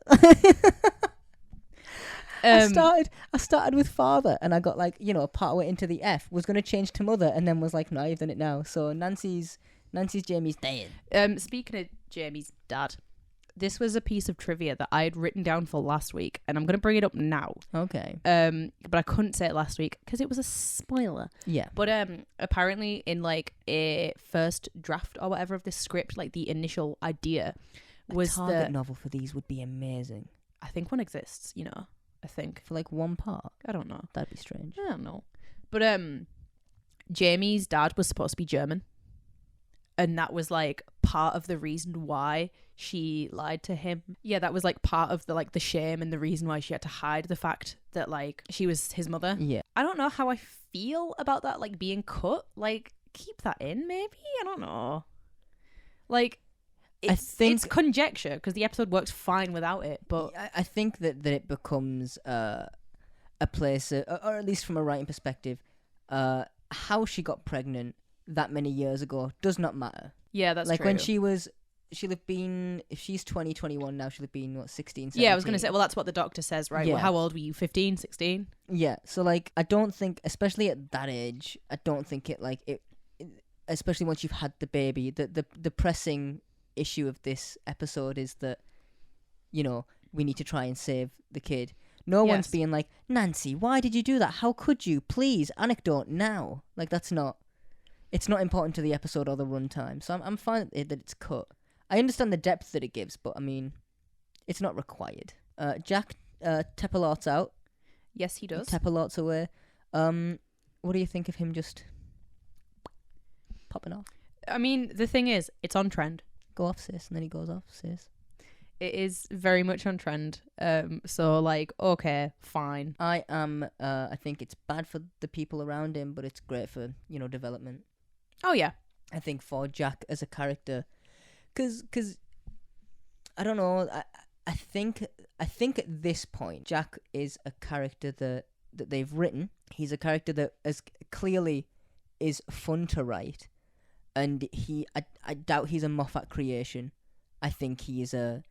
Speaker 1: I started with father, and I got like part way into the F. Was going to change to mother, and then was like, no, I've done it now. So Nancy's Jamie's dad.
Speaker 2: Speaking of Jamie's dad. This was a piece of trivia that I had written down for last week, and I'm going to bring it up now.
Speaker 1: Okay.
Speaker 2: But I couldn't say it last week because it was a spoiler.
Speaker 1: Yeah.
Speaker 2: But apparently in like a first draft or whatever of this script, like the initial idea was
Speaker 1: a target novel for these would be amazing.
Speaker 2: I think one exists, I think.
Speaker 1: For like one part?
Speaker 2: I don't know.
Speaker 1: That'd be strange.
Speaker 2: I don't know. But Jamie's dad was supposed to be German. And that was like part of the reason why she lied to him. Yeah, that was like part of the shame and the reason why she had to hide the fact that like she was his mother.
Speaker 1: Yeah.
Speaker 2: I don't know how I feel about that like being cut. Like keep that in maybe? I don't know. Like it's conjecture because the episode works fine without it, but
Speaker 1: I think that it becomes a place or at least from a writing perspective, how she got pregnant that many years ago does not matter.
Speaker 2: Yeah, that's
Speaker 1: like
Speaker 2: true.
Speaker 1: When she'll have been, if she's 2021 now, she'll have been 16, 17.
Speaker 2: Yeah, I was going to say, well, that's what the doctor says, right?
Speaker 1: Yeah.
Speaker 2: Well, how old were you? 15, 16?
Speaker 1: Yeah, so like I don't think, especially at that age, I don't think it especially once you've had the baby, the pressing issue of this episode is that we need to try and save the kid. No one's being like, Nancy, why did you do that? How could you? Please, anecdote now. Like it's not important to the episode or the runtime, so I'm fine that it's cut. I understand the depth that it gives, but I mean, it's not required. Jack Tepalot's out.
Speaker 2: Yes, he does.
Speaker 1: Tepalot's away. What do you think of him just popping off?
Speaker 2: I mean, the thing is, it's on trend.
Speaker 1: Go off, sis, and then he goes off, sis.
Speaker 2: It is very much on trend. So like, okay, fine.
Speaker 1: I think it's bad for the people around him, but it's great for development.
Speaker 2: Oh yeah.
Speaker 1: I think for Jack as a character, Cause I don't know. I think at this point, Jack is a character that they've written. He's a character that as clearly is fun to write, and I doubt he's a Moffat creation. I think he is a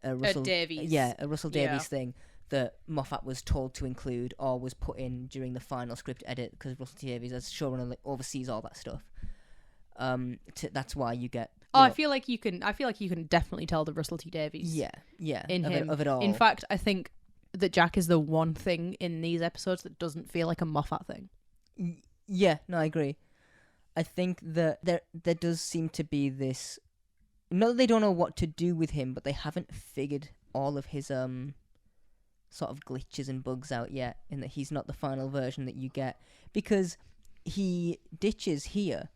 Speaker 1: Russell
Speaker 2: Davies.
Speaker 1: Yeah, a Russell Davies
Speaker 2: Yeah.
Speaker 1: thing that Moffat was told to include or was put in during the final script edit, because Russell Davies, as showrunner, like, oversees all that stuff. That's why you get.
Speaker 2: I feel like you can definitely tell the Russell T Davies.
Speaker 1: Yeah,
Speaker 2: in
Speaker 1: of
Speaker 2: him.
Speaker 1: it all.
Speaker 2: In fact, I think that Jack is the one thing in these episodes that doesn't feel like a Moffat thing.
Speaker 1: Yeah, no, I agree. I think that there does seem to be this. Not that they don't know what to do with him, but they haven't figured all of his sort of glitches and bugs out yet, in that he's not the final version that you get, because he ditches here,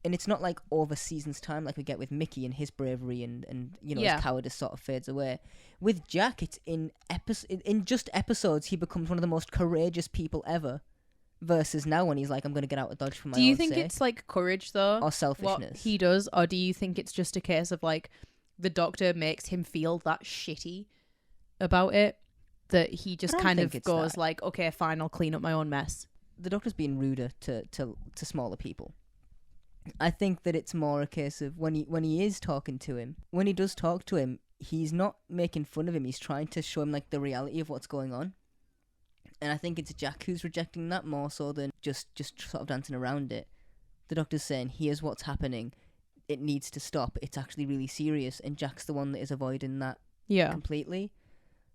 Speaker 1: and it's not like over seasons time like we get with Mickey and his bravery and his cowardice sort of fades away. With Jack, it's in just episodes he becomes one of the most courageous people ever, versus now when he's like, I'm going to get out of Dodge for my own
Speaker 2: Do you think
Speaker 1: sake.
Speaker 2: it's like courage though,
Speaker 1: Or selfishness?
Speaker 2: what he does, or do you think it's just a case of like the Doctor makes him feel that shitty about it, that he just
Speaker 1: I don't
Speaker 2: kind
Speaker 1: think
Speaker 2: of
Speaker 1: it's
Speaker 2: goes
Speaker 1: that.
Speaker 2: like, okay, fine, I'll clean up my own mess?
Speaker 1: The Doctor's being ruder to smaller people. I think that it's more a case of when he is talking to him, when he does talk to him, he's not making fun of him. He's trying to show him like the reality of what's going on. And I think it's Jack who's rejecting that more so than just sort of dancing around it. The Doctor's saying, here's what's happening. It needs to stop. It's actually really serious. And Jack's the one that is avoiding that completely.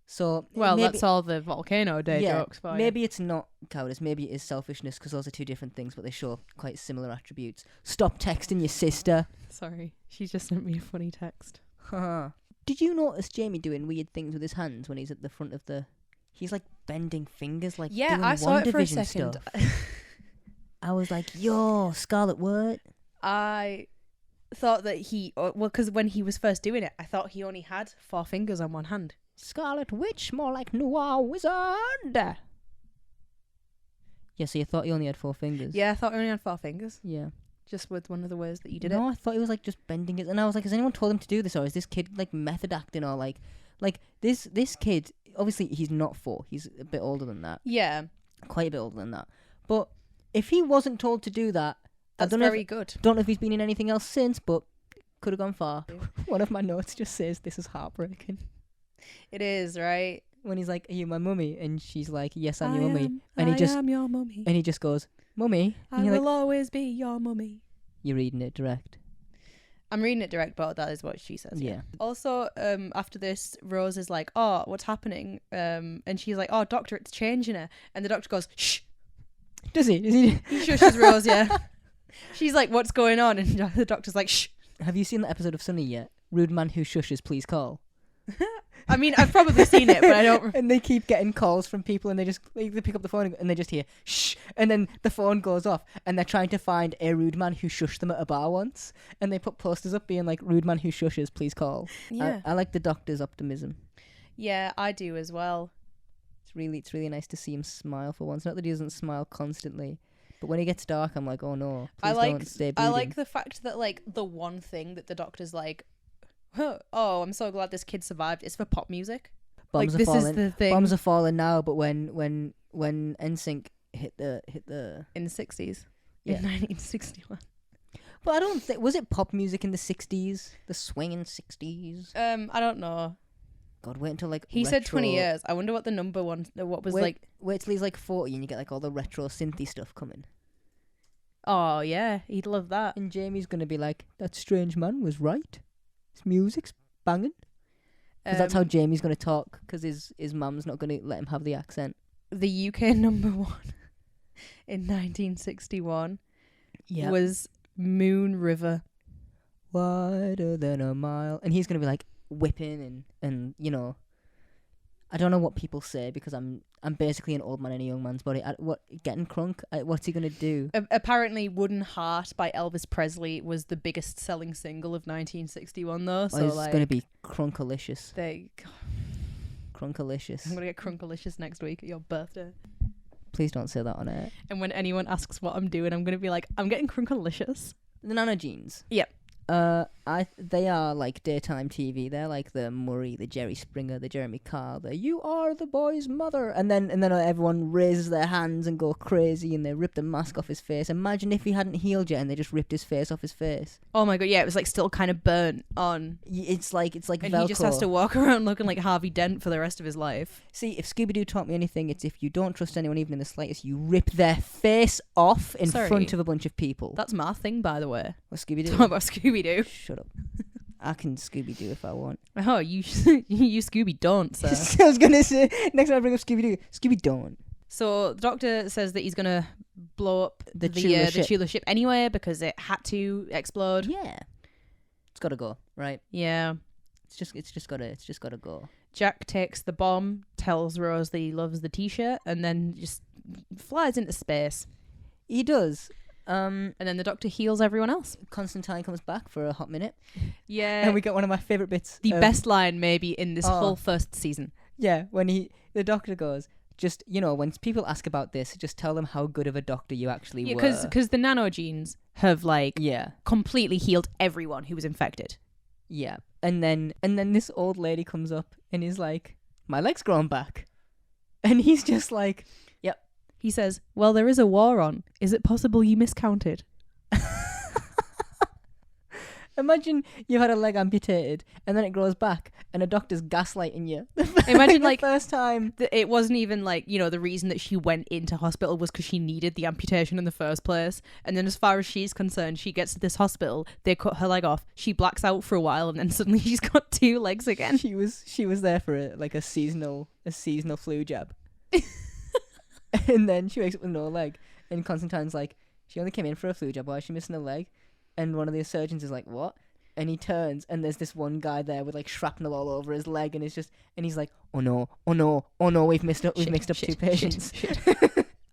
Speaker 1: So
Speaker 2: Well,
Speaker 1: maybe,
Speaker 2: that's all the Volcano Day jokes for you.
Speaker 1: maybe it's not cowardice. Maybe it is selfishness, because those are two different things, but they show quite similar attributes. Stop texting your sister.
Speaker 2: Sorry, she just sent me a funny text.
Speaker 1: Did you notice Jamie doing weird things with his hands when he's at the front of the... He's like bending fingers, like
Speaker 2: Yeah,
Speaker 1: doing
Speaker 2: I saw it for a
Speaker 1: WandaVision
Speaker 2: second.
Speaker 1: stuff. I was like, yo, Scarlet Word.
Speaker 2: I thought that because when he was first doing it, I thought he only had 4 fingers on one hand.
Speaker 1: Scarlet Witch, more like Noir Wizard. Yeah, so you thought he only had 4 fingers?
Speaker 2: Yeah, I thought he only had 4 fingers.
Speaker 1: Yeah.
Speaker 2: Just with one of the ways that you did
Speaker 1: No, I thought he was like just bending it, and I was like, has anyone told him to do this, or is this kid like method acting, or like this kid? Obviously, he's not 4. He's a bit older than that.
Speaker 2: Yeah,
Speaker 1: Quite a bit older than that. But if he wasn't told to do that,
Speaker 2: that's
Speaker 1: I don't know
Speaker 2: very good.
Speaker 1: Don't know if he's been in anything else since, but could have gone far. One of my notes just says, "This is heartbreaking."
Speaker 2: It is, right?
Speaker 1: When he's like, "Are you my mummy?" and she's like, "Yes, I'm your mummy,"
Speaker 2: I am your mummy.
Speaker 1: and he just goes, "Mummy," and
Speaker 2: I
Speaker 1: you're
Speaker 2: will
Speaker 1: like,
Speaker 2: always be your mummy.
Speaker 1: "You're reading it direct."
Speaker 2: I'm reading it direct, but that is what she says.
Speaker 1: Yeah.
Speaker 2: Also, after this, Rose is like, "Oh, what's happening?" And she's like, "Oh, Doctor, it's changing her." And the Doctor goes, "Shh."
Speaker 1: Does he? Does he?
Speaker 2: He shushes Rose. Yeah. She's like, "What's going on?" And the Doctor's like, "Shh."
Speaker 1: Have you seen the episode of Sunny yet? Rude man who shushes, please call.
Speaker 2: I mean, I've probably seen it, but I don't.
Speaker 1: And they keep getting calls from people, and they pick up the phone and they just hear shh, and then the phone goes off, and they're trying to find a rude man who shushed them at a bar once, and they put posters up being like, "Rude man who shushes, please call."
Speaker 2: Yeah.
Speaker 1: I like the Doctor's optimism.
Speaker 2: Yeah, I do as well.
Speaker 1: It's really nice to see him smile for once. Not that he doesn't smile constantly, but when he gets dark, I'm like, oh no, please don't stay
Speaker 2: I
Speaker 1: brooding.
Speaker 2: like the fact that like the one thing that the Doctor's like, "Oh, I'm so glad this kid survived," is for pop music.
Speaker 1: Bombs
Speaker 2: like
Speaker 1: are
Speaker 2: this
Speaker 1: falling.
Speaker 2: is the thing.
Speaker 1: Bombs are falling now, but when NSYNC hit the
Speaker 2: in the 60s.
Speaker 1: Yeah.
Speaker 2: In 1961.
Speaker 1: But I don't think, was it pop music in the 60s? The swinging 60s?
Speaker 2: I don't know.
Speaker 1: God, wait until like
Speaker 2: He said 20
Speaker 1: retro-
Speaker 2: years. I wonder what the number one, what was
Speaker 1: wait,
Speaker 2: like.
Speaker 1: Wait till he's like 40 and you get like all the retro synthy stuff coming.
Speaker 2: Oh, yeah. He'd love that.
Speaker 1: And Jamie's going to be like, that strange man was right. His music's banging. Because that's how Jamie's going to talk, because his mum's not going to let him have the accent.
Speaker 2: The UK number 1 in 1961 was Moon River.
Speaker 1: Wider than a mile. And he's going to be like whipping and you know, I don't know what people say because I'm basically an old man in a young man's body. Getting crunk? What's he going to do?
Speaker 2: Apparently Wooden Heart by Elvis Presley was the biggest selling single of 1961 though. So
Speaker 1: it's
Speaker 2: like
Speaker 1: going to be crunkalicious.
Speaker 2: they
Speaker 1: Crunkalicious.
Speaker 2: I'm going to get crunkalicious next week at your birthday.
Speaker 1: Please don't say that on air.
Speaker 2: And when anyone asks what I'm doing, I'm going to be like, I'm getting crunkalicious.
Speaker 1: The Nano Jeans.
Speaker 2: Yep.
Speaker 1: They are like daytime TV. They're like the Murray, the Jerry Springer, the Jeremy Kyle, the "You are the boy's mother," and then everyone raises their hands and go crazy, and they rip the mask off his face. Imagine if he hadn't healed yet, and they just ripped his face off his face.
Speaker 2: Oh my god, yeah, it was like still kind of burnt on.
Speaker 1: It's like
Speaker 2: And
Speaker 1: Velcro.
Speaker 2: he just has to walk around looking like Harvey Dent for the rest of his life.
Speaker 1: See, if Scooby-Doo taught me anything, it's if you don't trust anyone even in the slightest, you rip their face off in front of a bunch of people.
Speaker 2: That's my thing, by the way.
Speaker 1: What, Scooby-Doo?
Speaker 2: Talk about Scooby-Doo.
Speaker 1: Shut up. I can Scooby-Doo if I want.
Speaker 2: Oh, you Scooby don't, sir.
Speaker 1: I was going to say, next time I bring up Scooby-Doo, Scooby-Don't.
Speaker 2: So the Doctor says that he's going to blow up the
Speaker 1: Chula
Speaker 2: Chula ship anyway because it had to explode.
Speaker 1: Yeah. It's got to go, right?
Speaker 2: Yeah.
Speaker 1: It's just got to go.
Speaker 2: Jack takes the bomb, tells Rose that he loves the t-shirt, and then just flies into space.
Speaker 1: He does.
Speaker 2: And then the Doctor heals everyone else.
Speaker 1: Constantine comes back for a hot minute.
Speaker 2: Yeah.
Speaker 1: And we get one of my favourite bits.
Speaker 2: The best line maybe in this whole first season.
Speaker 1: Yeah, when the Doctor goes, just, when people ask about this, just tell them how good of a doctor you actually were.
Speaker 2: Because the nanogenes have completely healed everyone who was infected.
Speaker 1: Yeah. And then this old lady comes up and is like, my leg's grown back. And he's just like, yep.
Speaker 2: He says, well, there is a war on. Is it possible you miscounted?
Speaker 1: Imagine you had a leg amputated and then it grows back and a doctor's gaslighting you.
Speaker 2: Imagine
Speaker 1: the first time.
Speaker 2: It wasn't even the reason that she went into hospital was because she needed the amputation in the first place. And then as far as she's concerned, she gets to this hospital, they cut her leg off, she blacks out for a while, and then suddenly she's got 2 legs again.
Speaker 1: She was there for a seasonal flu jab. And then she wakes up with no leg. And Constantine's like, she only came in for a flu jab, why is she missing a leg? And one of the surgeons is like, what? And he turns and there's this one guy there with shrapnel all over his leg, and he's like, oh no, we've mixed up 2 patients.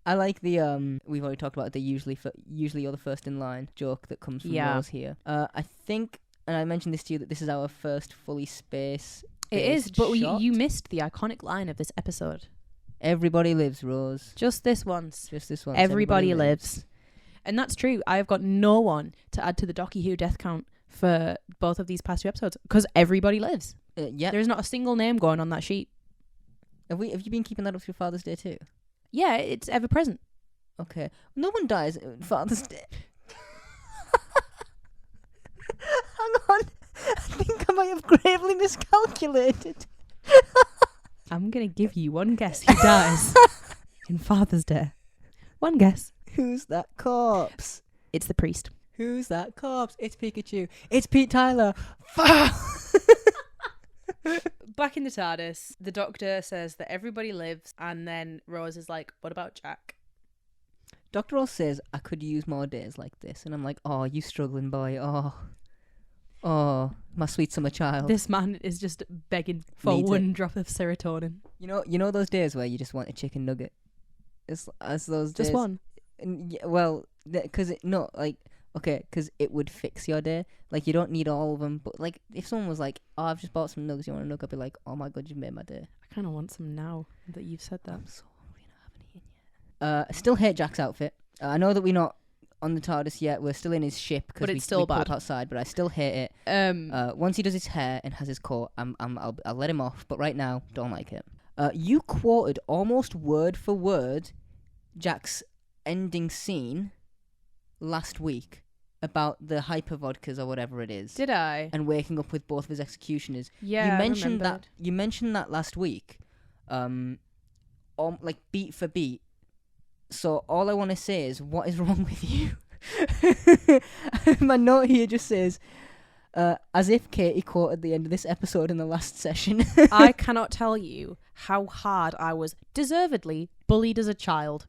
Speaker 1: I like the we've already talked about the usually you're the first in line joke that comes from Rose here. I think, and I mentioned this to you, that this is our first fully space.
Speaker 2: It is, but you missed the iconic line of this episode.
Speaker 1: Everybody lives, Rose.
Speaker 2: Just this once.
Speaker 1: Everybody
Speaker 2: lives. And that's true. I have got no one to add to the Docky Who death count for both of these past 2 episodes because everybody lives.
Speaker 1: Yeah.
Speaker 2: There's not a single name going on that sheet.
Speaker 1: Have you been keeping that up for your Father's Day too?
Speaker 2: Yeah, it's ever present.
Speaker 1: Okay. No one dies on Father's Day. Hang on. I think I might have gravely miscalculated.
Speaker 2: I'm going to give you one guess who dies in Father's Day. One guess.
Speaker 1: Who's that corpse?
Speaker 2: It's the priest.
Speaker 1: Who's that corpse? It's Pikachu. It's Pete Tyler.
Speaker 2: Back in the TARDIS, the Doctor says that everybody lives, and then Rose is like, what about Jack?
Speaker 1: Dr. Ross says, I could use more days like this. And I'm like, oh, you struggling boy. Oh, my sweet summer child.
Speaker 2: This man is just begging for one drop of serotonin.
Speaker 1: You know those days where you just want a chicken nugget? It's as those days.
Speaker 2: Just one?
Speaker 1: Because it would fix your day. You don't need all of them. But if someone was like, oh, I've just bought some nuggets, you want a nugget? I'd be like, oh my god, you've made my day.
Speaker 2: I kind of want some now that you've said that.
Speaker 1: I'm so hungry and I haven't eaten yet. I still hate Jack's outfit. I know that we're not on the TARDIS yet. We're still in his ship because we pulled outside, but I still hate it. Once he does his hair and has his coat, I'll let him off. But right now, don't like it. You quoted almost word for word Jack's ending scene last week about the hyper vodkas or whatever it is.
Speaker 2: Did I?
Speaker 1: And waking up with both of his executioners.
Speaker 2: Yeah,
Speaker 1: you mentioned that. You mentioned that last week, beat for beat. So all I want to say is, what is wrong with you? My note here just says, as if Katie quoted the end of this episode in the last session.
Speaker 2: I cannot tell you how hard I was deservedly bullied as a child.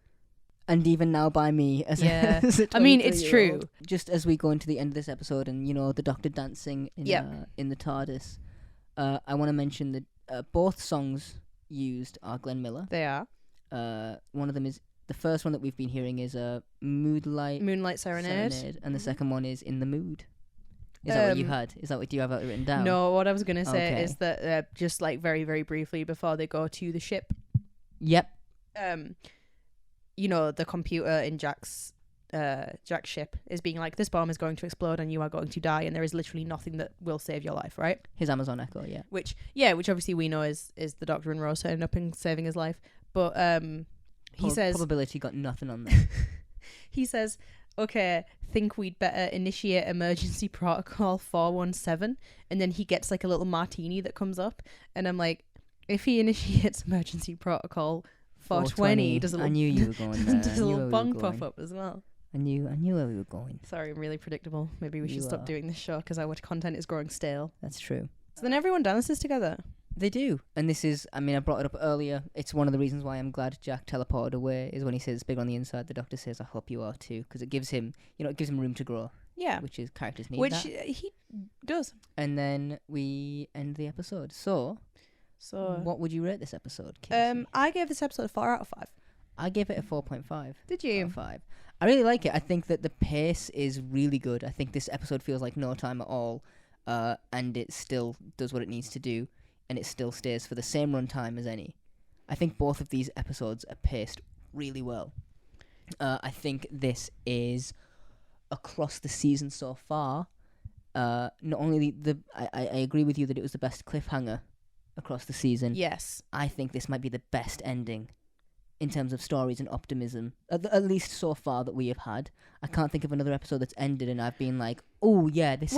Speaker 1: And even now by me as a
Speaker 2: I mean, it's true.
Speaker 1: Just as we go into the end of this episode and, the Doctor dancing in the TARDIS, I want to mention that both songs used are Glenn Miller.
Speaker 2: They are.
Speaker 1: One of them is, the first one that we've been hearing is Moonlight Serenade, and the second one is In the Mood. Is that what you had? Do you have that written down?
Speaker 2: No, what I was going to say is that just very, very briefly before they go to the ship.
Speaker 1: Yep.
Speaker 2: The computer in Jack's Jack's ship is being like, this bomb is going to explode and you are going to die, and there is literally nothing that will save your life, right?
Speaker 1: His Amazon Echo, yeah.
Speaker 2: Which obviously we know is the Doctor and Rose turning up and saving his life. But he says
Speaker 1: probability got nothing on there.
Speaker 2: he says, okay, think we'd better initiate emergency protocol 417, and then he gets like a little martini that comes up, and I'm like, if he initiates emergency protocol 420, does a little,
Speaker 1: I knew you were going there.
Speaker 2: does a little bong pop up as well.
Speaker 1: I knew where we were going.
Speaker 2: Sorry, I'm really predictable. Maybe we should stop doing this show because our content is growing stale.
Speaker 1: That's true.
Speaker 2: So then everyone dances together.
Speaker 1: They do. And this is, I mean, I brought it up earlier. It's one of the reasons why I'm glad Jack teleported away, is when he says it's big on the inside, the Doctor says, I hope you are too. Because it gives him, it gives him room to grow.
Speaker 2: Yeah.
Speaker 1: Which is characters need
Speaker 2: Which
Speaker 1: that.
Speaker 2: he does.
Speaker 1: And then we end the episode. So what would you rate this episode, Casey?
Speaker 2: I gave this episode a 4 out of 5.
Speaker 1: I gave it a 4.5.
Speaker 2: Did you?
Speaker 1: Out of 5. I really like it. I think that the pace is really good. I think this episode feels like no time at all, and it still does what it needs to do, and it still stays for the same runtime as any. I think both of these episodes are paced really well. I think this is, across the season so far, not only I agree with you that it was the best cliffhanger across the season.
Speaker 2: Yes.
Speaker 1: I think this might be the best ending in terms of stories and optimism, at least so far that we have had. I can't think of another episode that's ended and I've been like, oh yeah, this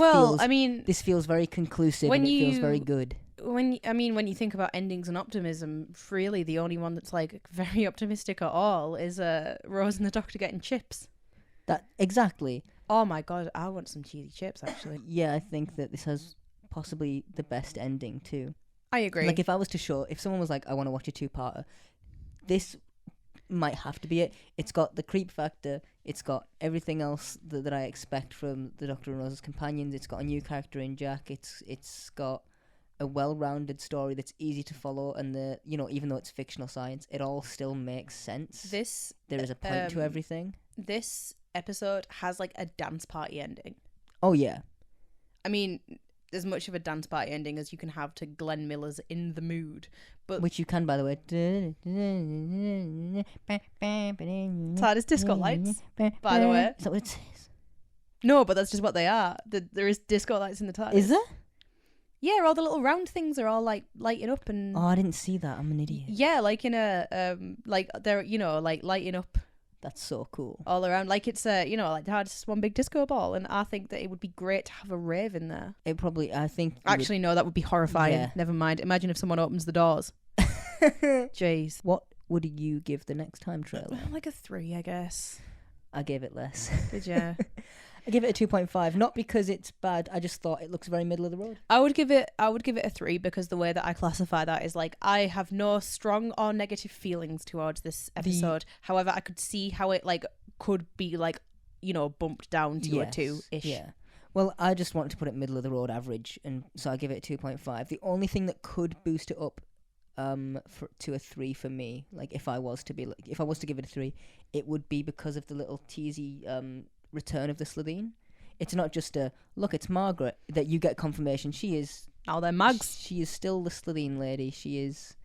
Speaker 1: feels very conclusive and it feels very good.
Speaker 2: When you think about endings and optimism, really the only one that's like very optimistic at all is Rose and the Doctor getting chips.
Speaker 1: That exactly.
Speaker 2: Oh my god, I want some cheesy chips actually.
Speaker 1: Yeah, I think that this has possibly the best ending too.
Speaker 2: I agree.
Speaker 1: Like if someone was like, I want to watch a 2-parter, this might have to be it. It's got the creep factor, it's got everything else that I expect from the Doctor and Rose's companions, it's got a new character in Jack, it's got a well-rounded story that's easy to follow, and even though it's fictional science, it all still makes sense. There is a point to everything.
Speaker 2: This episode has like a dance party ending.
Speaker 1: Oh yeah.
Speaker 2: I mean, as much of a dance party ending as you can have to Glenn Miller's In the Mood, but
Speaker 1: which you can, by the way.
Speaker 2: TARDIS disco lights, by the way.
Speaker 1: Is that what it says?
Speaker 2: No, but that's just what they are. There is disco lights in the TARDIS.
Speaker 1: Is there?
Speaker 2: Yeah, all the little round things are all like lighting up and.
Speaker 1: Oh, I didn't see that. I'm an idiot.
Speaker 2: Yeah, like in a like they're like lighting up.
Speaker 1: That's so cool.
Speaker 2: All around, like it's like the TARDIS is one big disco ball, and I think that it would be great to have a rave in there.
Speaker 1: It probably, I think.
Speaker 2: Actually, no, that would be horrifying.
Speaker 1: Yeah.
Speaker 2: Never mind. Imagine if someone opens the doors. Jeez.
Speaker 1: What would you give the Next Time trailer?
Speaker 2: Like a 3, I guess.
Speaker 1: I gave it less.
Speaker 2: Did you?
Speaker 1: I give it a 2.5, not because it's bad. I just thought it looks very middle of the road.
Speaker 2: I would give it a 3 because the way that I classify that is like I have no strong or negative feelings towards this episode. However, I could see how it like could be like bumped down to a 2-ish.
Speaker 1: Yeah. Well, I just wanted to put it middle of the road average, and so I give it a 2.5. The only thing that could boost it up to a 3 for me, like if I was to give it a 3, it would be because of the little teasy return of the Slitheen. It's not just a look, it's Margaret, that you get confirmation she is.
Speaker 2: Oh, they're mugs.
Speaker 1: She is still the Slitheen lady. She is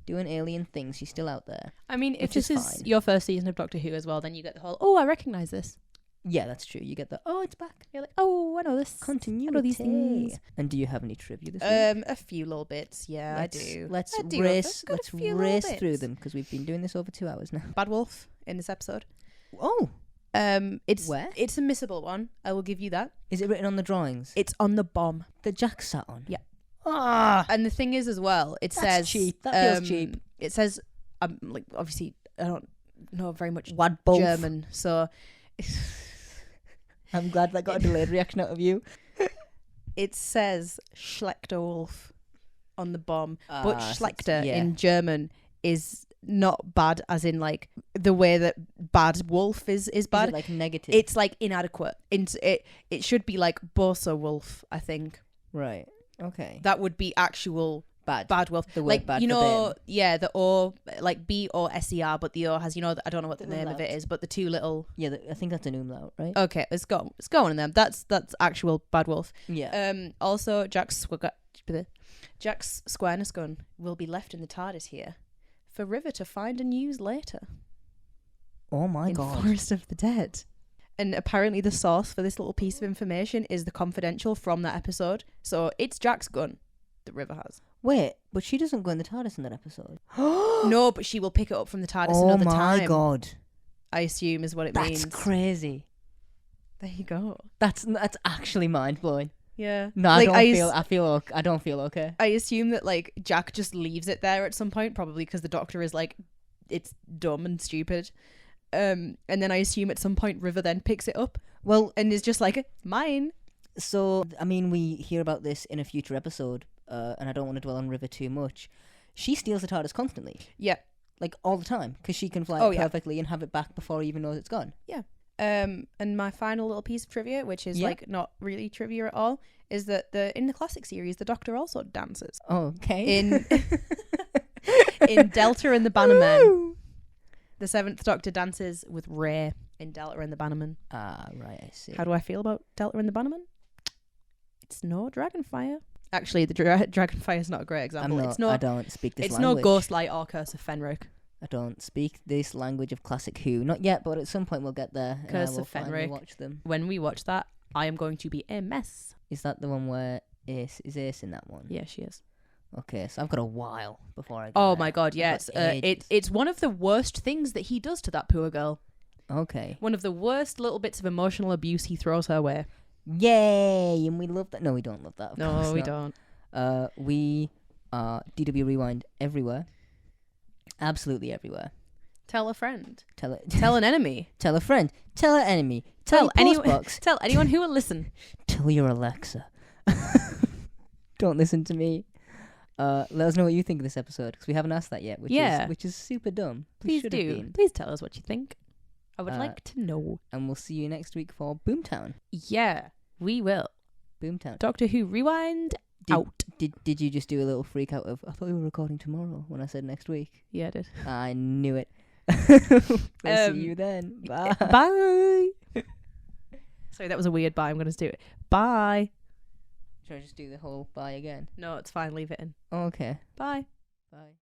Speaker 1: doing alien things. She's still out there.
Speaker 2: I mean, if this is your first season of Doctor Who as well, then you get the whole, I recognise this.
Speaker 1: Yeah, that's true. You get the, it's back.
Speaker 2: You're like, I know this.
Speaker 1: Continuity.
Speaker 2: I know these things.
Speaker 1: And do you have any trivia this week?
Speaker 2: A few little bits. Yeah, I do.
Speaker 1: Let's
Speaker 2: I do.
Speaker 1: race
Speaker 2: Let's
Speaker 1: race through them, because we've been doing this over 2 hours now.
Speaker 2: Bad Wolf in this episode.
Speaker 1: Oh.
Speaker 2: It's
Speaker 1: where?
Speaker 2: It's a missable one. I will give you that.
Speaker 1: Is it written on the drawings?
Speaker 2: It's on the bomb
Speaker 1: that Jack sat on.
Speaker 2: Yeah.
Speaker 1: Ah.
Speaker 2: And the thing is, as well, it
Speaker 1: That's
Speaker 2: says
Speaker 1: cheap. That feels cheap.
Speaker 2: It says, like obviously, I don't know very much
Speaker 1: Wadbolf.
Speaker 2: German, so
Speaker 1: I'm glad that got a delayed reaction out of you.
Speaker 2: It says Schlechterwolf on the bomb, but Schlechter
Speaker 1: yeah.
Speaker 2: in German is not bad, as in like the way that bad wolf is bad.
Speaker 1: Is it like negative?
Speaker 2: It's like inadequate. It should be like Bosa wolf, I think.
Speaker 1: Right. Okay.
Speaker 2: That would be actual bad wolf.
Speaker 1: The word
Speaker 2: like
Speaker 1: bad
Speaker 2: you
Speaker 1: for
Speaker 2: know,
Speaker 1: them.
Speaker 2: yeah, the O, like B-O-S-E-R, but the O has, I don't know what the name of it is, but the two little.
Speaker 1: Yeah, I think that's an umlaut, right?
Speaker 2: Okay, let's go on in them. That's actual bad wolf.
Speaker 1: Yeah.
Speaker 2: Also, Jack's squareness gun will be left in the TARDIS here for River to find and use later.
Speaker 1: Oh my
Speaker 2: in
Speaker 1: god.
Speaker 2: Forest of the Dead. And apparently the source for this little piece of information is the confidential from that episode. So it's Jack's gun that River has.
Speaker 1: Wait, but she doesn't go in the TARDIS in that episode.
Speaker 2: No, but she will pick it up from the TARDIS
Speaker 1: Oh
Speaker 2: another
Speaker 1: my
Speaker 2: time.
Speaker 1: god.
Speaker 2: I assume is what it means.
Speaker 1: That's crazy.
Speaker 2: There you go.
Speaker 1: That's actually mind blowing.
Speaker 2: Yeah.
Speaker 1: No,
Speaker 2: Like,
Speaker 1: I don't feel okay.
Speaker 2: I assume that like Jack just leaves it there at some point, probably because the Doctor is like, it's dumb and stupid. And then I assume at some point River then picks it up.
Speaker 1: Well,
Speaker 2: and is just like, mine.
Speaker 1: So, I mean, we hear about this in a future episode, and I don't want to dwell on River too much. She steals the TARDIS constantly.
Speaker 2: Yeah.
Speaker 1: Like, all the time, because she can fly it perfectly and have it back before he even knows it's gone.
Speaker 2: Yeah. And my final little piece of trivia, which is like not really trivia at all, is that in the classic series, the Doctor also dances.
Speaker 1: Oh, okay.
Speaker 2: In Delta and the Bannermen, the Seventh Doctor dances with Ray in Delta and the Bannermen.
Speaker 1: Ah, right, I see.
Speaker 2: How do I feel about Delta and the Bannermen? It's no Dragonfire. Actually, the Dragonfire is not a great example.
Speaker 1: I don't speak this
Speaker 2: it's
Speaker 1: language.
Speaker 2: no Ghostlight or Curse of Fenric.
Speaker 1: I don't speak this language of classic Who. Not yet, but at some point we'll get there.
Speaker 2: Curse
Speaker 1: we'll
Speaker 2: of Fenric.
Speaker 1: Watch them.
Speaker 2: When we watch that, I am going to be a mess.
Speaker 1: Is that the one where Ace in that one?
Speaker 2: Yeah, she is.
Speaker 1: Okay, so I've got a while before I get
Speaker 2: Oh
Speaker 1: there.
Speaker 2: my god, yes. It's one of the worst things that he does to that poor girl.
Speaker 1: Okay.
Speaker 2: One of the worst little bits of emotional abuse he throws her way.
Speaker 1: Yay! And we love that. No, we don't love that. Of
Speaker 2: No,
Speaker 1: course
Speaker 2: we
Speaker 1: not.
Speaker 2: don't.
Speaker 1: We are DW Rewind everywhere. Absolutely everywhere.
Speaker 2: Tell a friend.
Speaker 1: Tell
Speaker 2: an enemy.
Speaker 1: Tell a friend. Tell an enemy.
Speaker 2: Tell anyone.
Speaker 1: Box.
Speaker 2: Tell anyone who will listen.
Speaker 1: Tell your Alexa. Don't listen to me. Let us know what you think of this episode, because we haven't asked that yet, which is super dumb.
Speaker 2: Please do. Please tell us what you think. I would like to know.
Speaker 1: And we'll see you next week for Boomtown.
Speaker 2: Yeah, we will.
Speaker 1: Boomtown.
Speaker 2: Doctor Who Rewind out.
Speaker 1: Did you just do a little freak out of, I thought we were recording tomorrow when I said next week?
Speaker 2: Yeah, I did.
Speaker 1: I knew it. We'll see you then. Bye.
Speaker 2: Bye. Sorry, that was a weird bye. I'm going to do it. Bye.
Speaker 1: Should I just do the whole bye again?
Speaker 2: No, it's fine. Leave it in.
Speaker 1: Okay.
Speaker 2: Bye.
Speaker 1: Bye.